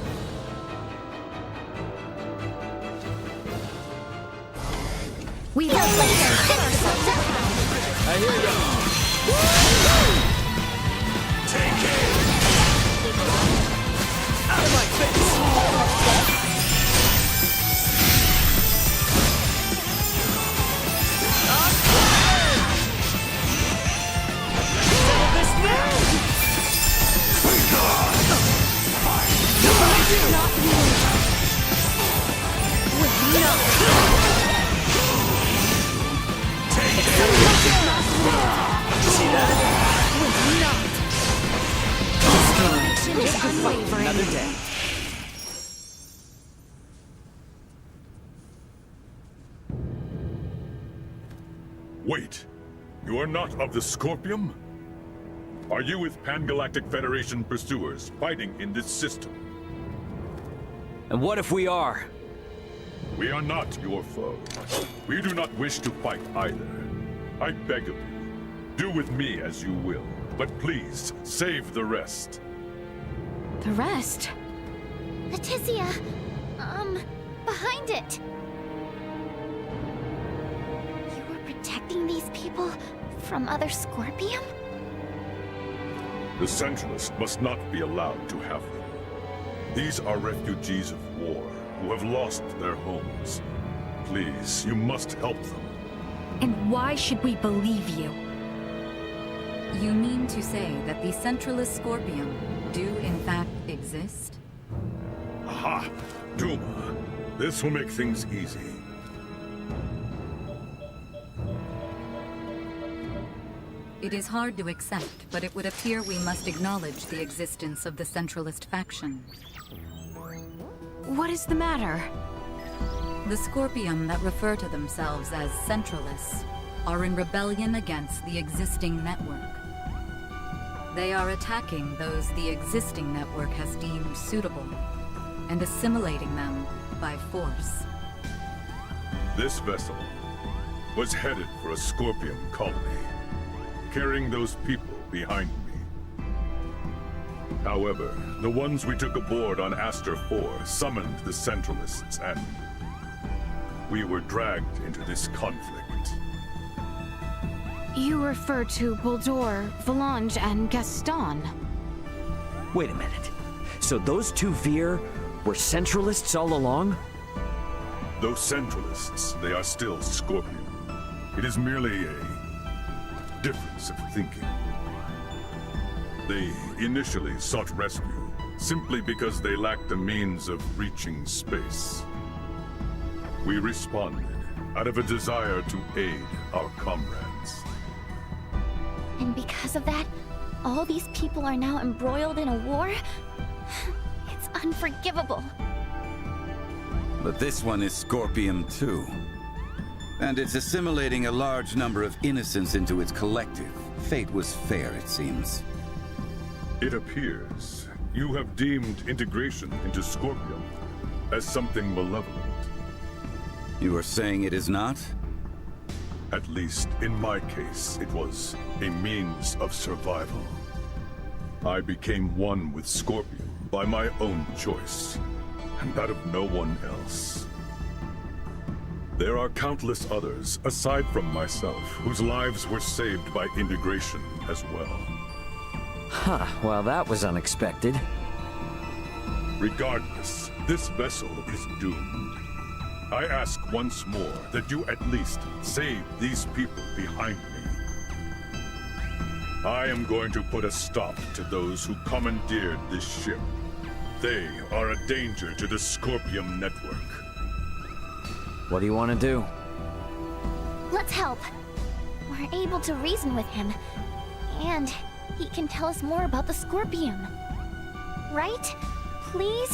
We will play I hear you. Take it! Out of my face! Settle this now! See that? Another day. Wait, you are not of the Scorpium? Are you with Pan-Galactic Federation pursuers fighting in this system? And what if we are? We are not your foe. We do not wish to fight either. I beg of you, do with me as you will, but please save the rest. The rest? Leticia, behind it. You were protecting these people from other Scorpium? The Centralists must not be allowed to have them. These are refugees of war who have lost their homes. Please, you must help them. And why should we believe you? You mean to say that the Centralist Scorpium do in fact exist? Aha! Duma, this will make things easy. It is hard to accept, but it would appear we must acknowledge the existence of the Centralist faction. What is the matter? The Scorpium that refer to themselves as Centralists are in rebellion against the existing network. They are attacking those the existing network has deemed suitable, and assimilating them by force. This vessel was headed for a Scorpion colony, carrying those people behind me. However, the ones we took aboard on Aster 4 summoned the Centralists, and we were dragged into this conflict. You refer to Bulldor, Valange, and Gaston. Wait a minute. So those two Veer were Centralists all along? Those Centralists, they are still Scorpion. It is merely a difference of thinking. They initially sought rescue simply because they lacked the means of reaching space. We responded out of a desire to aid our comrades. And because of that, all these people are now embroiled in a war? It's unforgivable. But this one is Scorpion too. And it's assimilating a large number of innocents into its collective. Fate was fair, it seems. It appears You have deemed integration into Scorpion as something malevolent. You are saying it is not? At least, in my case, it was a means of survival. I became one with Scorpion by my own choice, and that of no one else. There are countless others, aside from myself, whose lives were saved by integration as well. Huh, well that was unexpected. Regardless, this vessel is doomed. I ask once more that you at least save these people behind me. I am going to put a stop to those who commandeered this ship. They are a danger to the Scorpion network. What do you want to do? Let's help. We're able to reason with him, and he can tell us more about the Scorpion. Right? Please?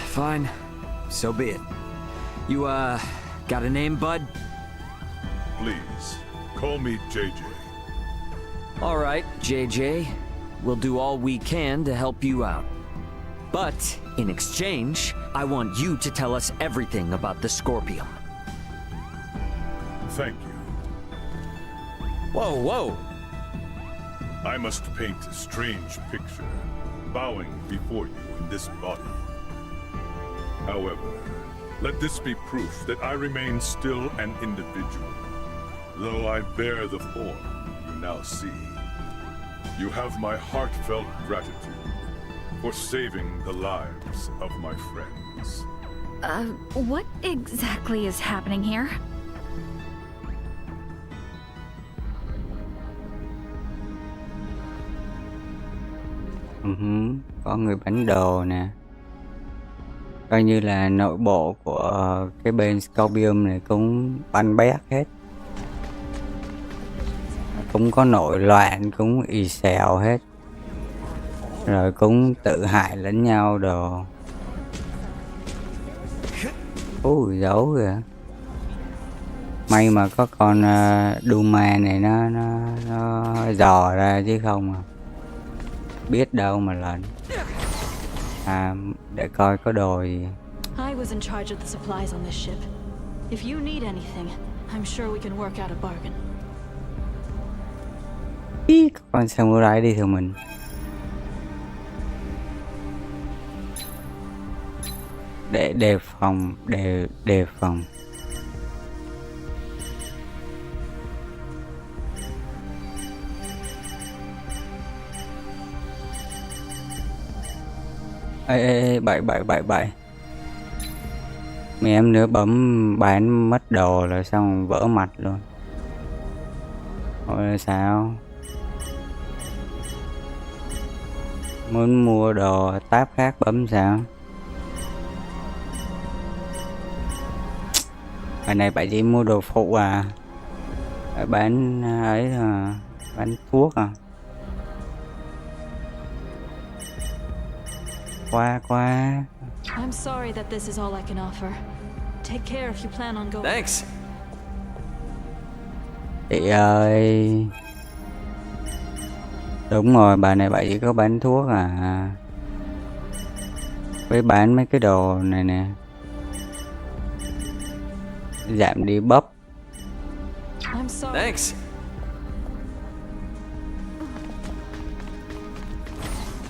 Fine. So be it. You, got a name, bud? Please, call me JJ. All right, JJ. We'll do all we can to help you out. But, in exchange, I want you to tell us everything about the Scorpion. Thank you. Whoa, whoa! I must paint a strange picture, bowing before you in this body. However, let this be proof that I remain still an individual, though I bear the form you now see. You have my heartfelt gratitude for saving the lives of my friends. What exactly is happening here? Có người bán đồ nè. Coi như là nội bộ của cái bên Scorpion này cũng banh bét hết. Cũng có nội loạn, cũng ì xèo hết. Rồi cũng tự hại lẫn nhau đồ. Giấu kìa. May mà có con Duma này nó dò ra chứ không biết đâu mà lần. Để coi có đồ gì. I was in charge of the supplies on this ship. If you need anything, I'm sure we can work out a bargain. Ý, con samurai đi theo mình. Để đề phòng, đề phòng. Ê, bậy. Mẹ em nữa bấm bán mất đồ rồi xong vỡ mặt luôn. Ôi sao? Muốn mua đồ tab khác bấm sao? Bài này bạn chỉ mua đồ phụ à? Bán ấy à? Bán thuốc à? Qua. I'm sorry that this is all I can offer. Take care if you plan on going. Thanks. Chị ơi. Đúng rồi, bà này bà chỉ có bán thuốc à? Với bán mấy cái đồ này nè. Giảm đi bắp. I'm sorry. Thanks.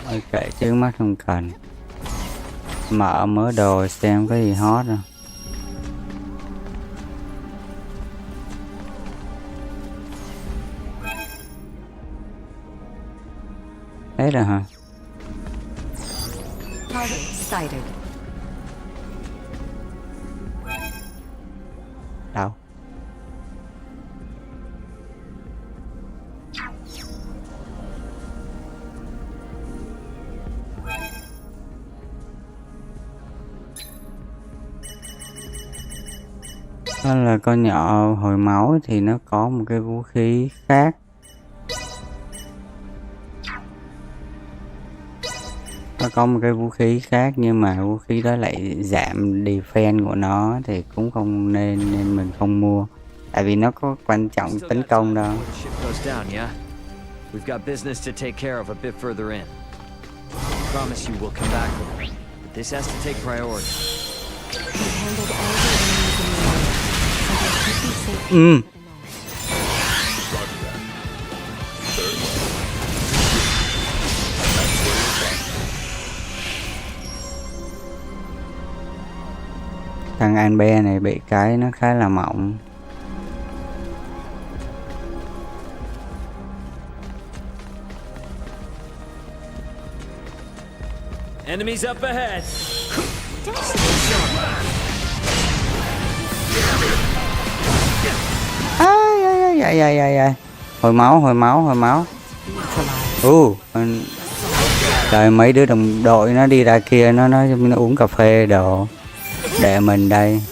Ok, trước mắt không cần. Mở mớ đồ xem có gì hot không. Hết rồi hả? Target sighted. Đâu? Đó là con nhỏ hồi máu thì nó có một cái vũ khí khác. Nó có một cái vũ khí khác nhưng mà vũ khí đó lại giảm defense của nó thì cũng không nên mình không mua. Tại vì nó có quan trọng tấn công đâu. promise you we'll come back for it. But this has to take priority. We've handled all the enemies in the area, so they should be safe for the moment. Thằng anh bé này bị cái nó khá là mỏng. Enemies up ahead. Ai. Hồi máu. Trời, mấy đứa đồng đội nó đi ra kia nó nói nó uống cà phê đồ. Để mình đây.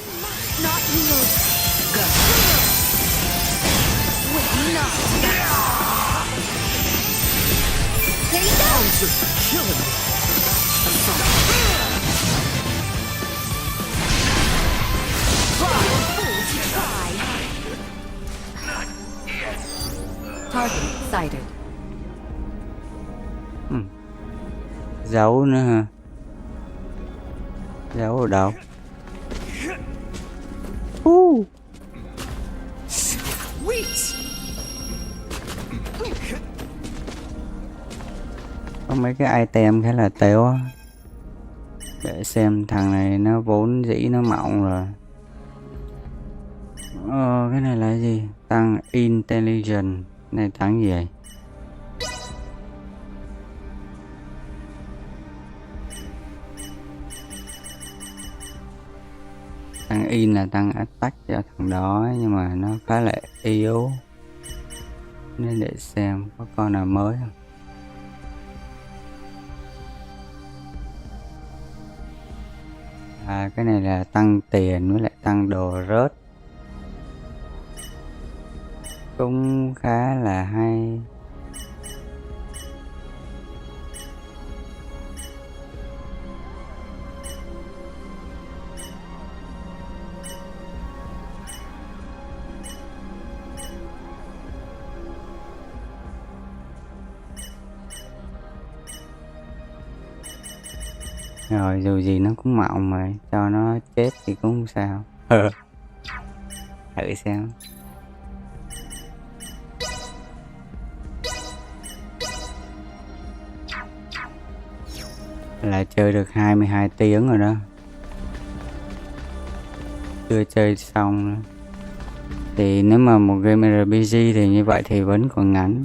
Target sighted. Giấu nữa hả? Giấu ở đâu? Có mấy cái item khá là téo á. Để xem thằng này nó vốn dĩ nó mỏng rồi. Cái này là gì? Tăng intelligence. Này tăng gì vậy? Tăng in là tăng attack cho thằng đó, nhưng mà nó khá là yếu. Nên để xem có con nào mới không. Cái này là tăng tiền với lại tăng đồ rớt. Cũng khá là hay. Rồi dù gì nó cũng mọng mà, cho nó chết thì cũng không sao. Thử xem. Là chơi được 22 tiếng rồi đó. Chưa chơi xong nữa. Thì nếu mà một game RPG thì như vậy thì vẫn còn ngắn.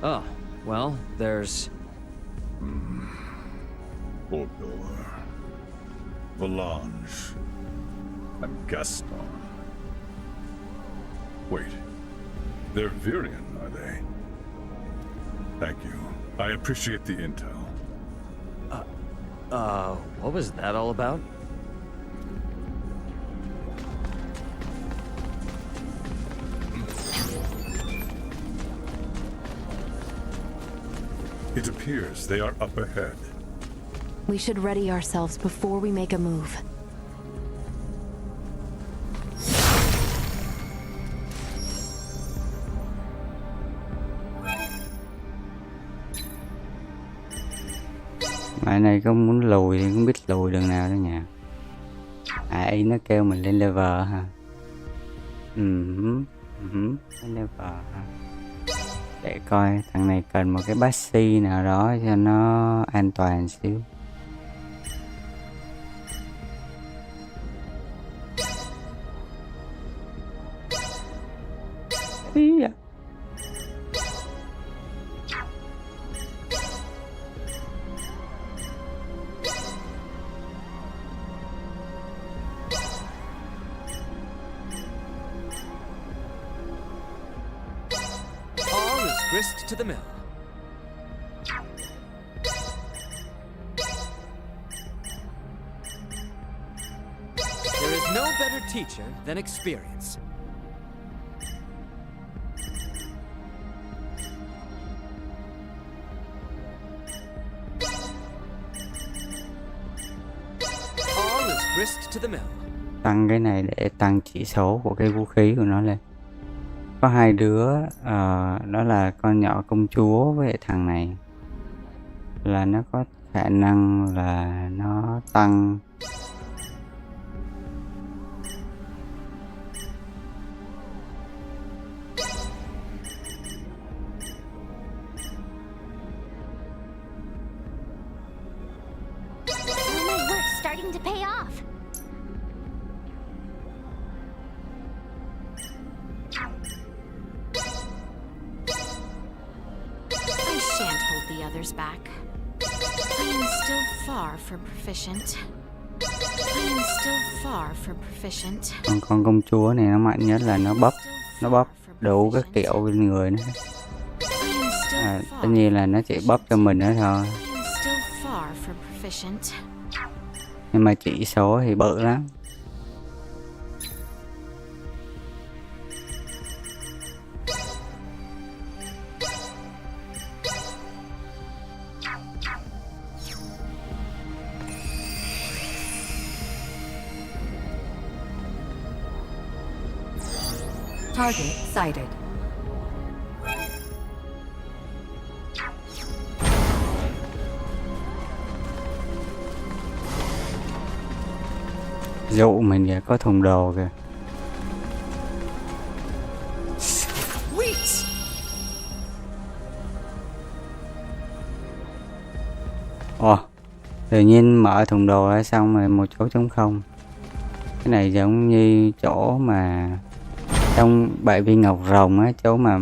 Oh, well, there's... Bordor, Valange, and Gaston. Wait, they're Virian, are they? Thank you. I appreciate the intel. What was that all about? It appears they are up ahead. We should ready ourselves before we make a move. Mày này có muốn lùi thì cũng biết lùi đường nào đó nha. Ý nó kêu mình lên level hả? Lên level hả? Để coi thằng này cần một cái bác nào đó cho nó an toàn xíu. Grist to the mill. There is no better teacher than experience. All is grist to the mill. Tăng cái này để tăng chỉ số của cái vũ khí của nó lên. Có hai đứa, đó là con nhỏ công chúa với thằng này. là nó có khả năng là nó tăng All my work's starting to pay off. I shan't hold the others back. I am still far from proficient. I am still far from proficient. Còn con công chúa này nó mạnh nhất là nó bóp đủ các kiểu bên người nữa. Tất nhiên là nó chỉ bóp cho mình nữa thôi. I am still far from proficient. Nhưng mà chỉ số thì bự lắm. Target sighted. Dụ mình kìa, có thùng đồ kìa. Ồ, tự nhiên mở thùng đồ ra xong rồi một chỗ trống không. Cái này giống như chỗ mà trong 7 viên ngọc rồng á, chỗ mà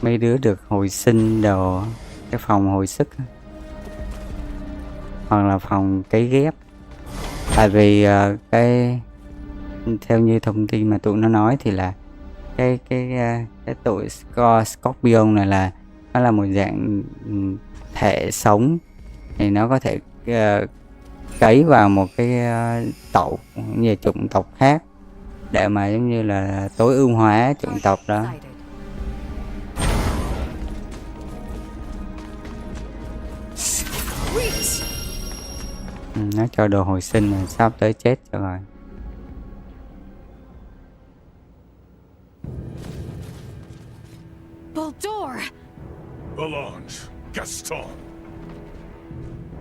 mấy đứa được hồi sinh đồ, cái phòng hồi sức á. Hoặc là phòng cấy ghép. Tại vì cái theo như thông tin mà tụi nó nói thì là cái tụi Scorpion này là nó là một dạng thể sống, thì nó có thể cấy vào một cái tộc như chủng tộc khác để mà giống như là tối ưu hóa chủng tộc đó. Nó cho đồ hồi sinh rồi, sắp tới chết cho rồi. Baldur! Belange, Gaston.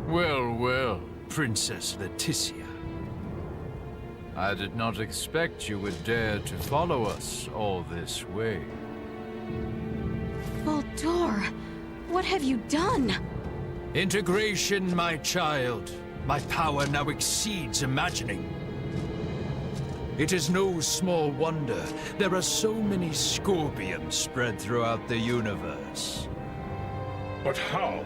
Well, well, Princess Leticia. I did not expect you would dare to follow us all this way. Baldur! What have you done? Integration, my child. My power now exceeds imagining. It is no small wonder there are so many scorpions spread throughout the universe. But how?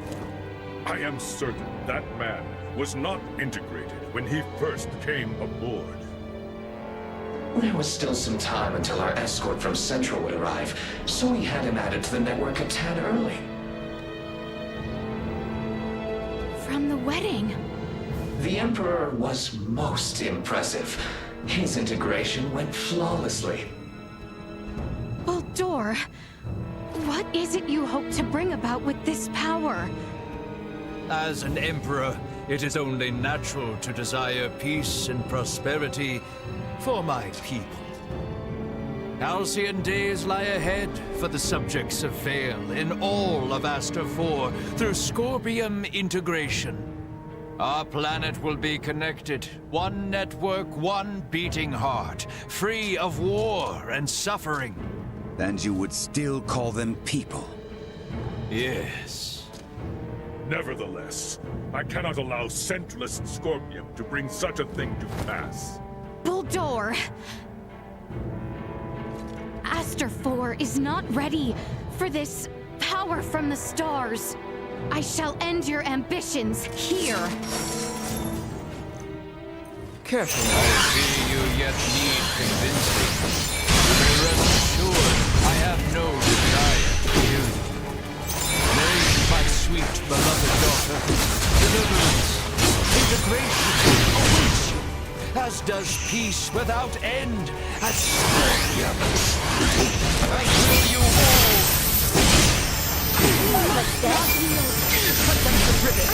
I am certain that man was not integrated when he first came aboard. There was still some time until our escort from Central would arrive, so we had him added to the network a tad early. From the wedding? The Emperor was most impressive. His integration went flawlessly. Baldur! What is it you hope to bring about with this power? As an emperor, it is only natural to desire peace and prosperity for my people. Halcyon days lie ahead for the subjects of Vale in all of Aster 4 through Scorpium integration. Our planet will be connected, one network, one beating heart, free of war and suffering. And you would still call them people? Yes. Nevertheless, I cannot allow Centralist Scorpium to bring such a thing to pass. Baldur! Aster 4 is not ready for this power from the stars. I shall end your ambitions here. Careful. I fear you yet need convincing. You may rest assured I have no desire to kill you. Nay, my sweet, beloved daughter, deliverance, integration awaits you, as does peace without end at Scorpium. I will you all. Cut them to ribbons.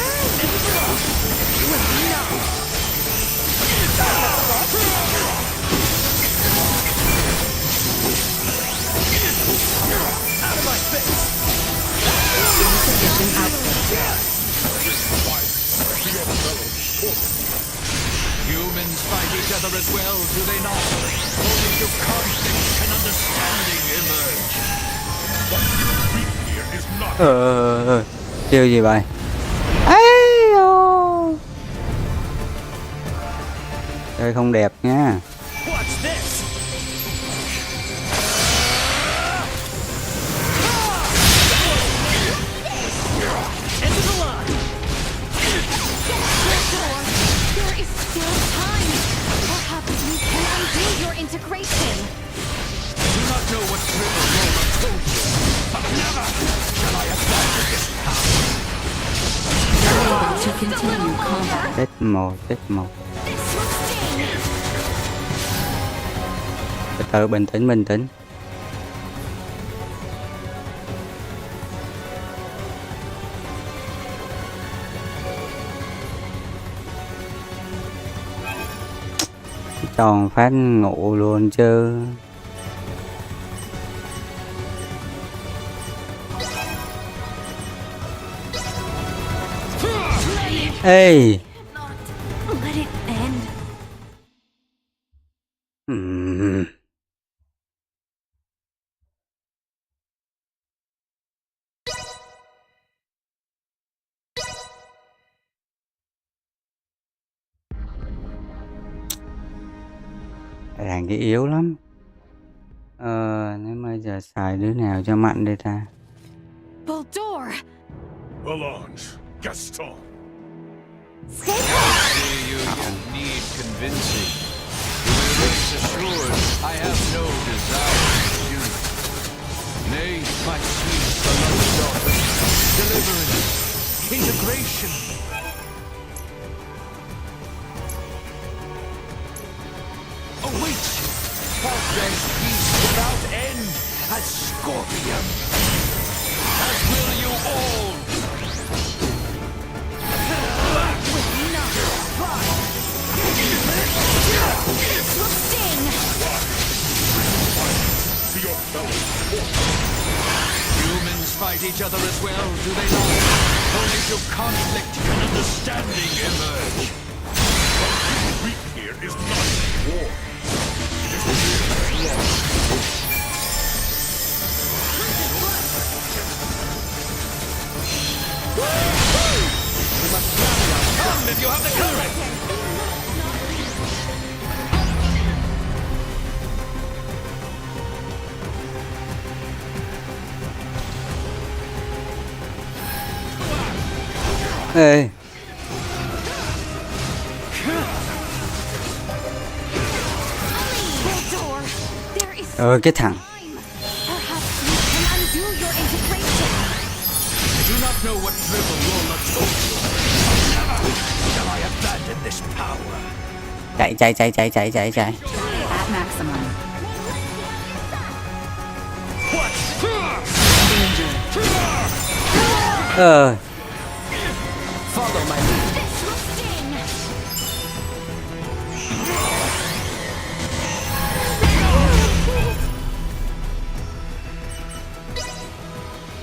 Out of my face! Insufficient output. Chiêu gì vậy? Ấy ô. Chơi không đẹp nha. Integration. Do not know what River Roma told you, but never shall I abandon this power. To continue combat. Chết một. Từ từ, bình tĩnh. Tròn phát ngủ luôn chứ. Ê. Let it end. Thằng cái yếu lắm. Nếu mà giờ xài đứa nào cho mạnh đây ta. Baldur! Melange, Gaston. See you need convincing. You may rest assured I have no desire to do. Nay, my sweet beloved daughter, deliverance, integration. Await you, progress peace without end as Scorpion. As will you all. This will sting! To your fellow. Humans fight each other as well, do they not? Only through conflict can understanding emerge. What we here is not war. It is war. Come if you have the courage! Ê. Cái thằng. Do not know what River Roma told you. Never shall I abandon this power. Chạy. At maximum. Follow my lead.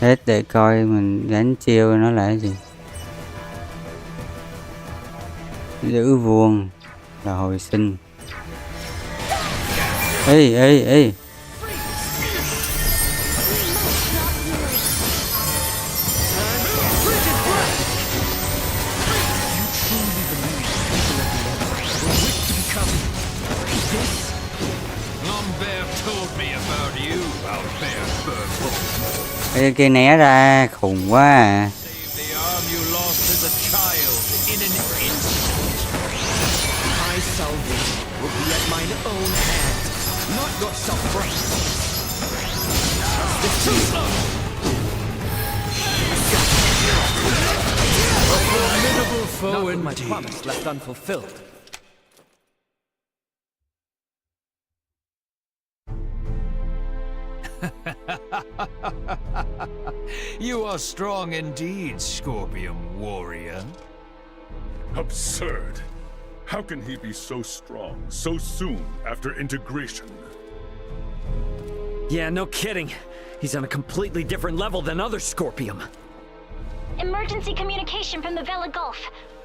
Hết để coi mình gánh chiêu nó là cái gì. Giữ vuông là hồi sinh. Ê. Cái né ra khùng quá à. My salvation will be at mine own hand, not your self-righteousness. A formidable foe Not with my indeed. promise left unfulfilled. You are strong indeed, Scorpion warrior. Absurd. How can he be so strong so soon after integration? Yeah, no kidding. He's on a completely different level than other Scorpium. Emergency communication from the Vela Gulf.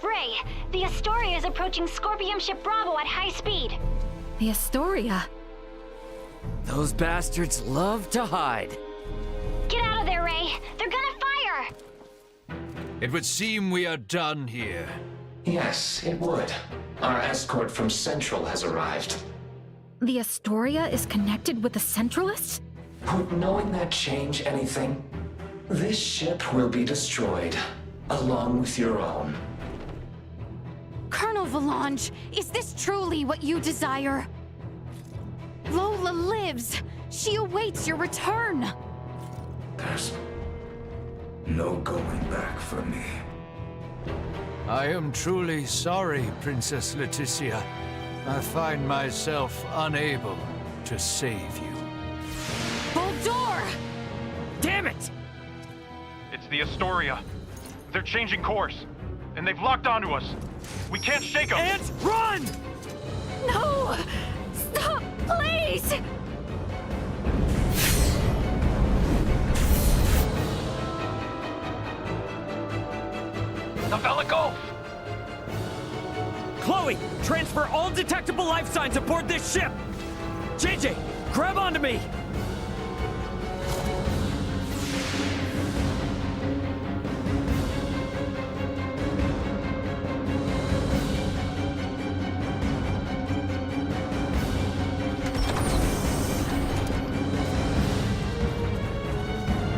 Ray, the Astoria is approaching Scorpium ship Bravo at high speed. The Astoria? Those bastards love to hide. Get out of there, Ray. They're gonna fire! It would seem we are done here. Yes, it would. Our escort from Central has arrived. The Astoria is connected with the Centralists? Would knowing that change anything? This ship will be destroyed, along with your own. Colonel Valange, is this truly what you desire? Lola lives! She awaits your return! There's no going back for me. I am truly sorry, Princess Leticia. I find myself unable to save you. Boldor! Damn it! It's the Astoria. They're changing course, and they've locked onto us. We can't shake them. And run! No! Stop, please! The Vela Gulf! Chloe, transfer all detectable life signs aboard this ship! JJ, grab onto me!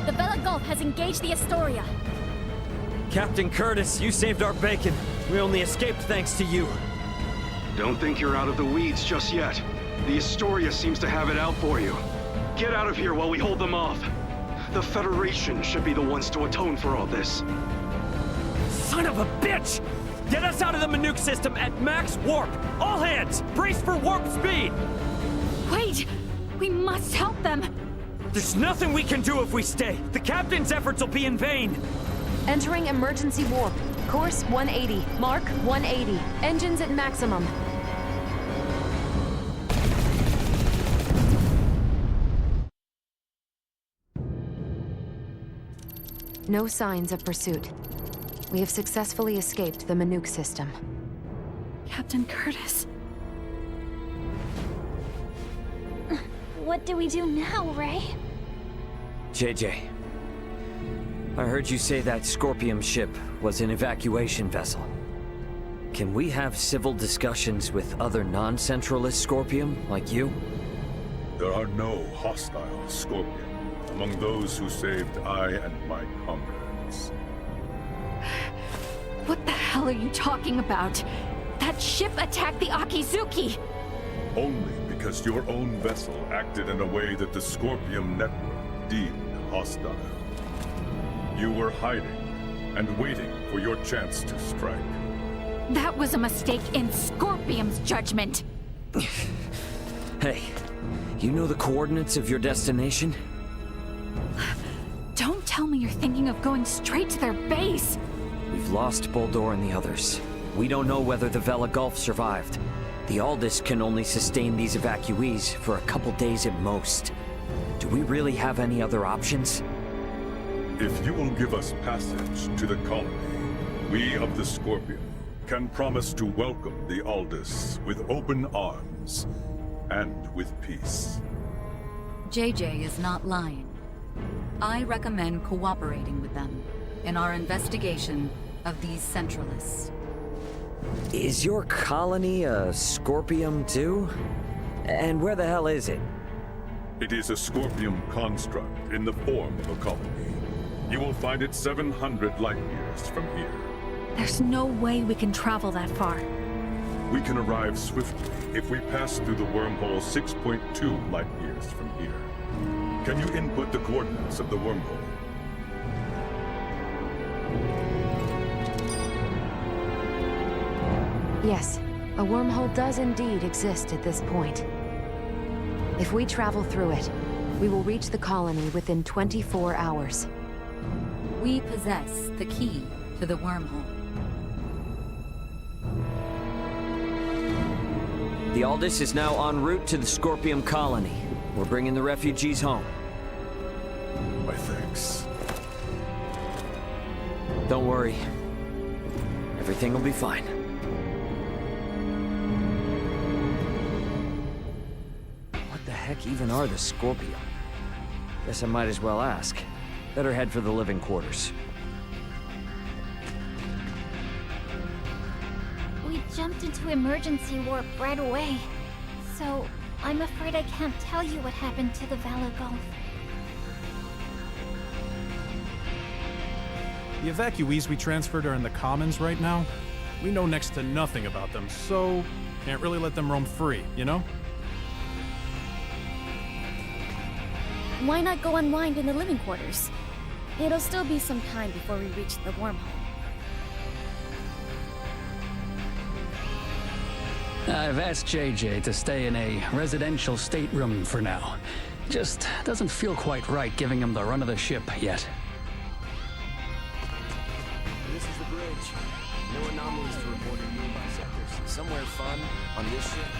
The Vela Gulf has engaged the Astoria. Captain Curtis, you saved our bacon. We only escaped thanks to you. Don't think you're out of the weeds just yet. The Astoria seems to have it out for you. Get out of here while we hold them off. The Federation should be the ones to atone for all this. Son of a bitch! Get us out of the Manuke system at max warp! All hands, brace for warp speed! Wait! We must help them! There's nothing we can do if we stay. The captain's efforts will be in vain. Entering emergency warp. Course 180. Mark 180. Engines at maximum. No signs of pursuit. We have successfully escaped the Manuke system. Captain Curtis. What do we do now, Ray? JJ, I heard you say that Scorpium ship was an evacuation vessel. Can we have civil discussions with other non-Centralist Scorpium, like you? There are no hostile Scorpion among those who saved I and my comrades. What the hell are you talking about? That ship attacked the Akizuki! Only because your own vessel acted in a way that the Scorpium network deemed hostile. You were hiding and waiting for your chance to strike. That was a mistake in Scorpium's judgment! Hey, you know the coordinates of your destination? Don't tell me you're thinking of going straight to their base! We've lost Boldor and the others. We don't know whether the Vela Gulf survived. The Aldous can only sustain these evacuees for a couple days at most. Do we really have any other options? If you will give us passage to the colony, we of the Scorpion can promise to welcome the Aldous with open arms and with peace. JJ is not lying. I recommend cooperating with them in our investigation of these Centralists. Is your colony a Scorpium too? And where the hell is it? It is a Scorpium construct in the form of a colony. You will find it 700 light years from here. There's no way we can travel that far. We can arrive swiftly if we pass through the wormhole 6.2 light years from here. Can you input the coordinates of the wormhole? Yes, a wormhole does indeed exist at this point. If we travel through it, we will reach the colony within 24 hours. We possess the key to the wormhole. The Aldous is now en route to the Scorpium colony. We're bringing the refugees home. My thanks. Don't worry. Everything will be fine. What the heck even are the Scorpium? Guess I might as well ask. Better head for the living quarters. jumped into emergency warp right away. So, I'm afraid I can't tell you what happened to the Valagolf. The evacuees we transferred are in the Commons right now. We know next to nothing about them, so can't really let them roam free, you know? Why not go unwind in the living quarters? It'll still be some time before we reach the wormhole. I've asked JJ to stay in a residential stateroom for now. Just doesn't feel quite right giving him the run of the ship yet. This is the bridge. No anomalies to report in nearby sectors. Somewhere fun on this ship.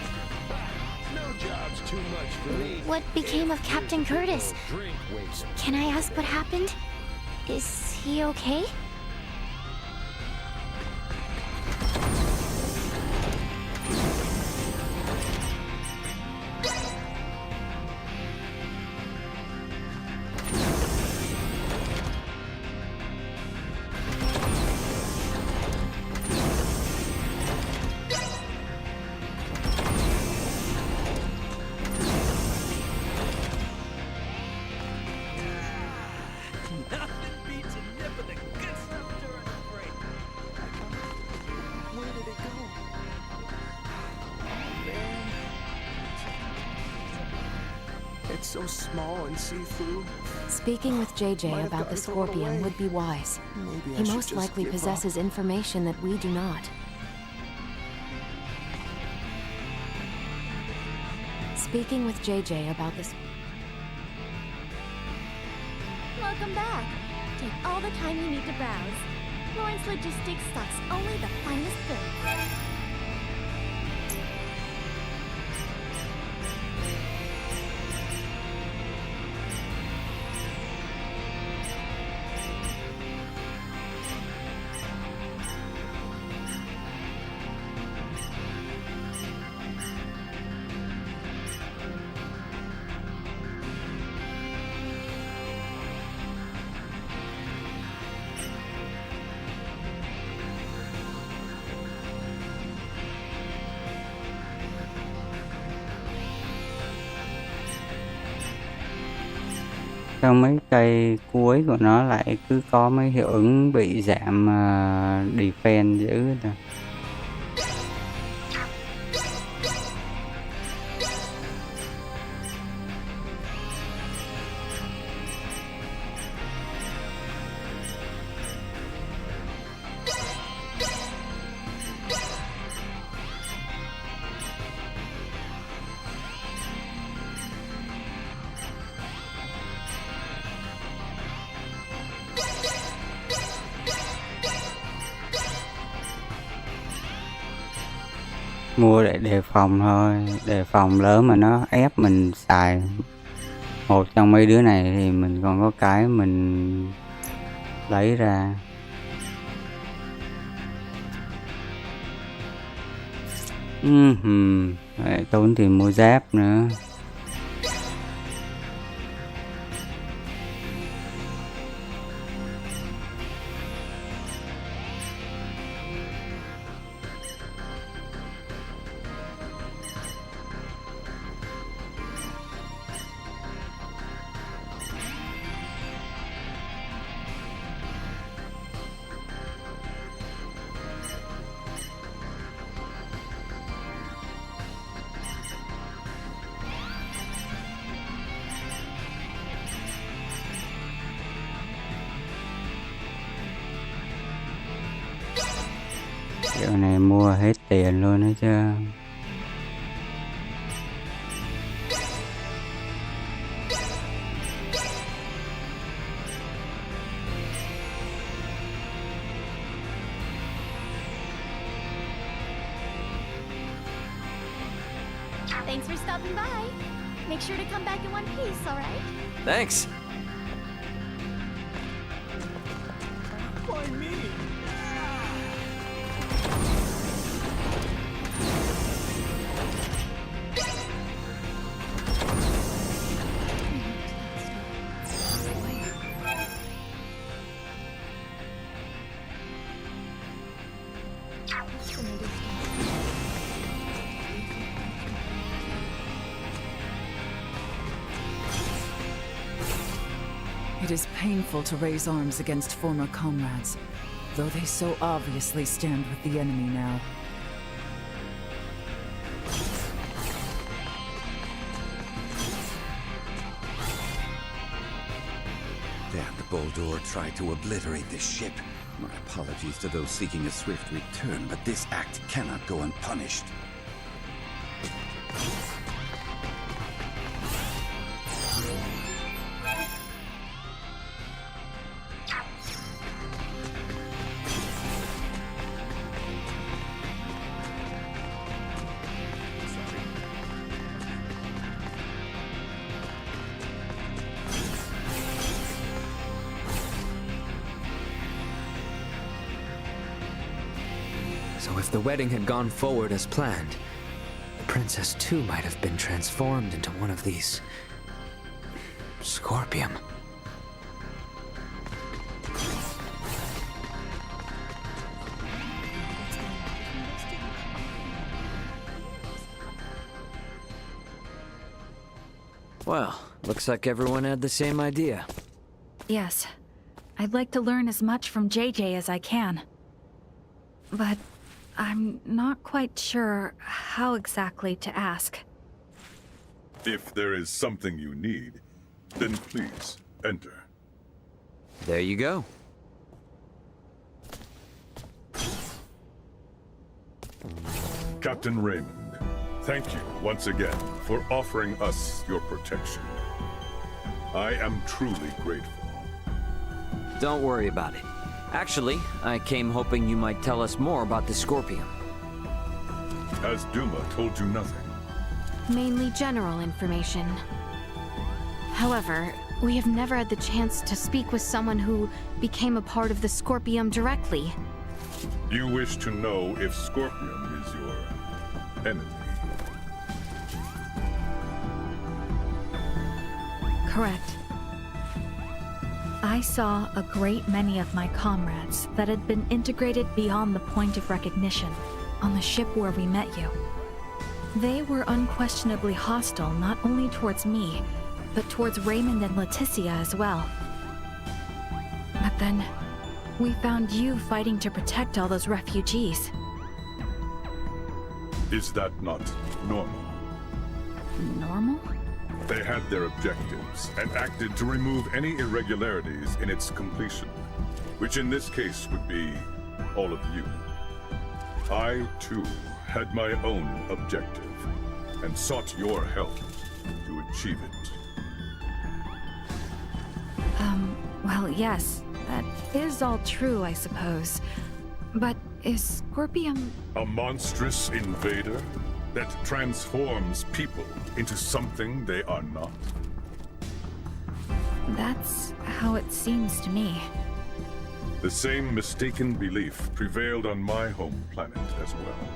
No job's too much for me. What became of Captain Curtis? Drink waste. Can I ask what happened? Is he okay? It's so small and see-through. Speaking with JJ about the Scorpion would be wise. Maybe I He should most just likely give possesses information that we do not. Speaking with JJ about this. Welcome back. Take all the time you need to browse. Lawrence Logistics stocks only the finest goods. Sao mấy cây cuối của nó lại cứ có mấy hiệu ứng bị giảm defense dữ vậy? Mua để đề phòng thôi, đề phòng lớn mà nó ép mình xài một trong mấy đứa này thì mình còn có cái mình lấy ra. Lại tốn tiền mua giáp nữa. Kiểu này mua hết tiền luôn đó chứ. Thanks for stopping by. Make sure to come back in one piece, all right? Thanks. Why me? It is painful to raise arms against former comrades, though they so obviously stand with the enemy now. Damned Boldor tried to obliterate this ship. My apologies to those seeking a swift return, but this act cannot go unpunished. So if the wedding had gone forward as planned, the princess too might have been transformed into one of these... Scorpium. Well, looks like everyone had the same idea. Yes. I'd like to learn as much from JJ as I can. But I'm not quite sure how exactly to ask. If there is something you need, then please enter. There you go. Captain Raymond, thank you once again for offering us your protection. I am truly grateful. Don't worry about it. Actually, I came hoping you might tell us more about the Scorpium. Has Duma told you nothing? Mainly general information. However, we have never had the chance to speak with someone who became a part of the Scorpium directly. You wish to know if Scorpium is your enemy? Correct. I saw a great many of my comrades that had been integrated beyond the point of recognition on the ship where we met you. They were unquestionably hostile not only towards me, but towards Raymond and Leticia as well. But then, we found you fighting to protect all those refugees. Is that not normal? Normal? They had their objectives and acted to remove any irregularities in its completion, which in this case would be all of you. I, too, had my own objective and sought your help to achieve it. Well, yes, that is all true, I suppose. But is Scorpium... A monstrous invader that transforms people into something they are not? That's how it seems to me. The same mistaken belief prevailed on my home planet as well.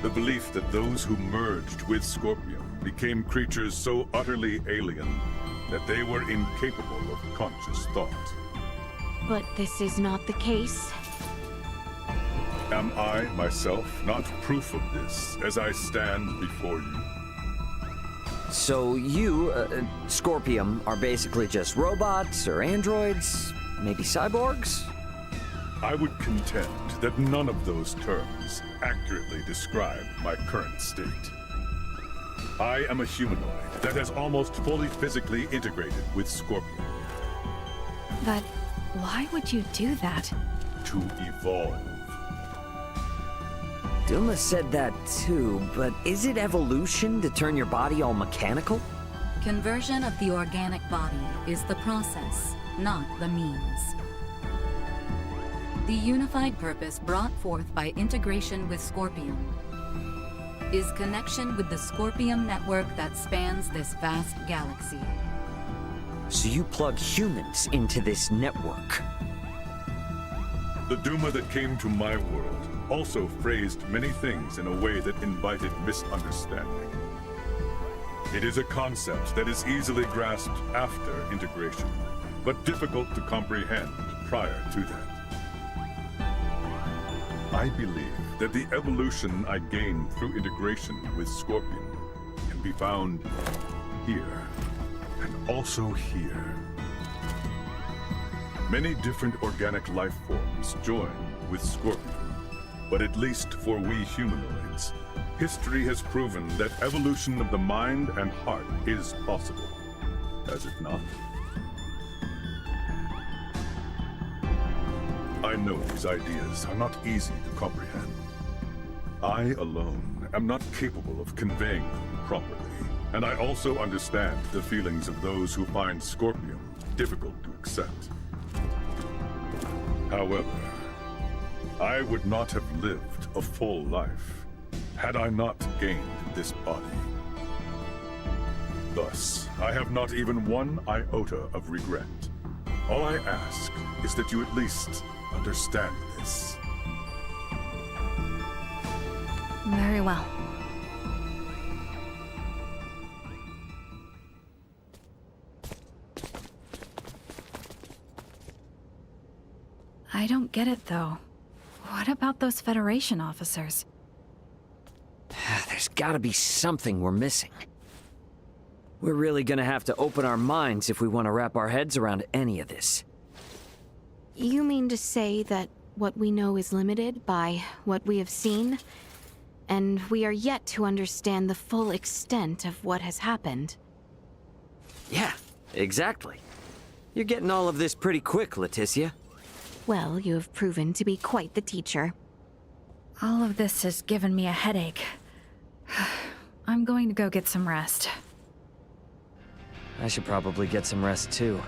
The belief that those who merged with Scorpium became creatures so utterly alien that they were incapable of conscious thought. But this is not the case. Am I, myself, not proof of this as I stand before you? So you, Scorpium, are basically just robots or androids? Maybe cyborgs? I would contend that none of those terms accurately describe my current state. I am a humanoid that has almost fully physically integrated with Scorpion. But why would you do that? To evolve. Duma said that too, but is it evolution to turn your body all mechanical? Conversion of the organic body is the process, not the means. The unified purpose brought forth by integration with Scorpion is connection with the Scorpion network that spans this vast galaxy. So you plug humans into this network? The Duma that came to my world also phrased many things in a way that invited misunderstanding. It is a concept that is easily grasped after integration, but difficult to comprehend prior to that. I believe that the evolution I gained through integration with Scorpion can be found here, and also here. Many different organic life forms join with Scorpion, but at least for we humanoids, history has proven that evolution of the mind and heart is possible, has it not? I know these ideas are not easy to comprehend. I alone am not capable of conveying them properly, and I also understand the feelings of those who find Scorpion difficult to accept. However, I would not have lived a full life had I not gained this body. Thus, I have not even one iota of regret. All I ask is that you at least understand this. Very well. I don't get it, though. What about those Federation officers? There's gotta be something we're missing. We're really gonna have to open our minds if we want to wrap our heads around any of this. You mean to say that what we know is limited by what we have seen? And we are yet to understand the full extent of what has happened? Yeah, exactly. You're getting all of this pretty quick, Leticia. Well, you have proven to be quite the teacher. All of this has given me a headache. I'm going to go get some rest. I should probably get some rest too.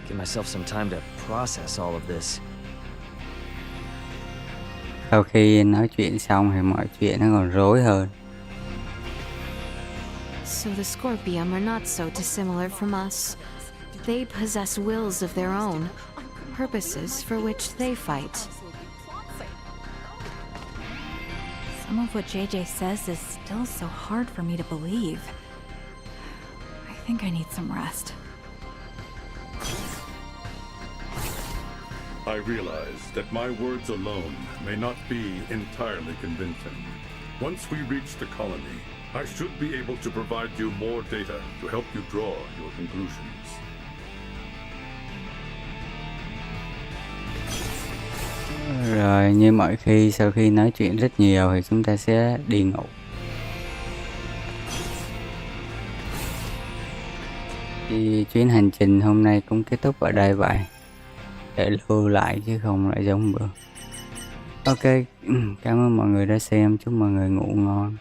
Give myself some time to process all of this. Sau khi nói chuyện xong thì mọi chuyện nó còn rối hơn. So the Scorpium are not so dissimilar from us. They possess wills of their own, purposes for which they fight. Some of what JJ says is still so hard for me to believe. I think I need some rest. I realize that my words alone may not be entirely convincing. Once we reach the colony, I should be able to provide you more data to help you draw your conclusions. Rồi như mọi khi sau khi nói chuyện rất nhiều thì chúng ta sẽ đi ngủ. Thì chuyến hành trình hôm nay cũng kết thúc ở đây vậy. Để lưu lại chứ không lại giống bữa. Ok, cảm ơn mọi người đã xem. Chúc mọi người ngủ ngon.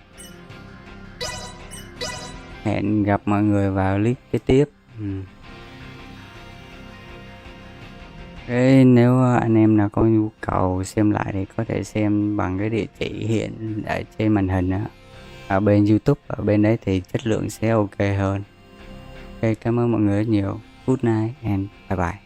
Hẹn gặp mọi người vào clip kế tiếp. Thế nếu anh em nào có nhu cầu xem lại thì có thể xem bằng cái địa chỉ hiện ở trên màn hình đó. Ở bên YouTube, ở bên đấy thì chất lượng sẽ ok hơn. Ok, cảm ơn mọi người rất nhiều. Good night and bye bye.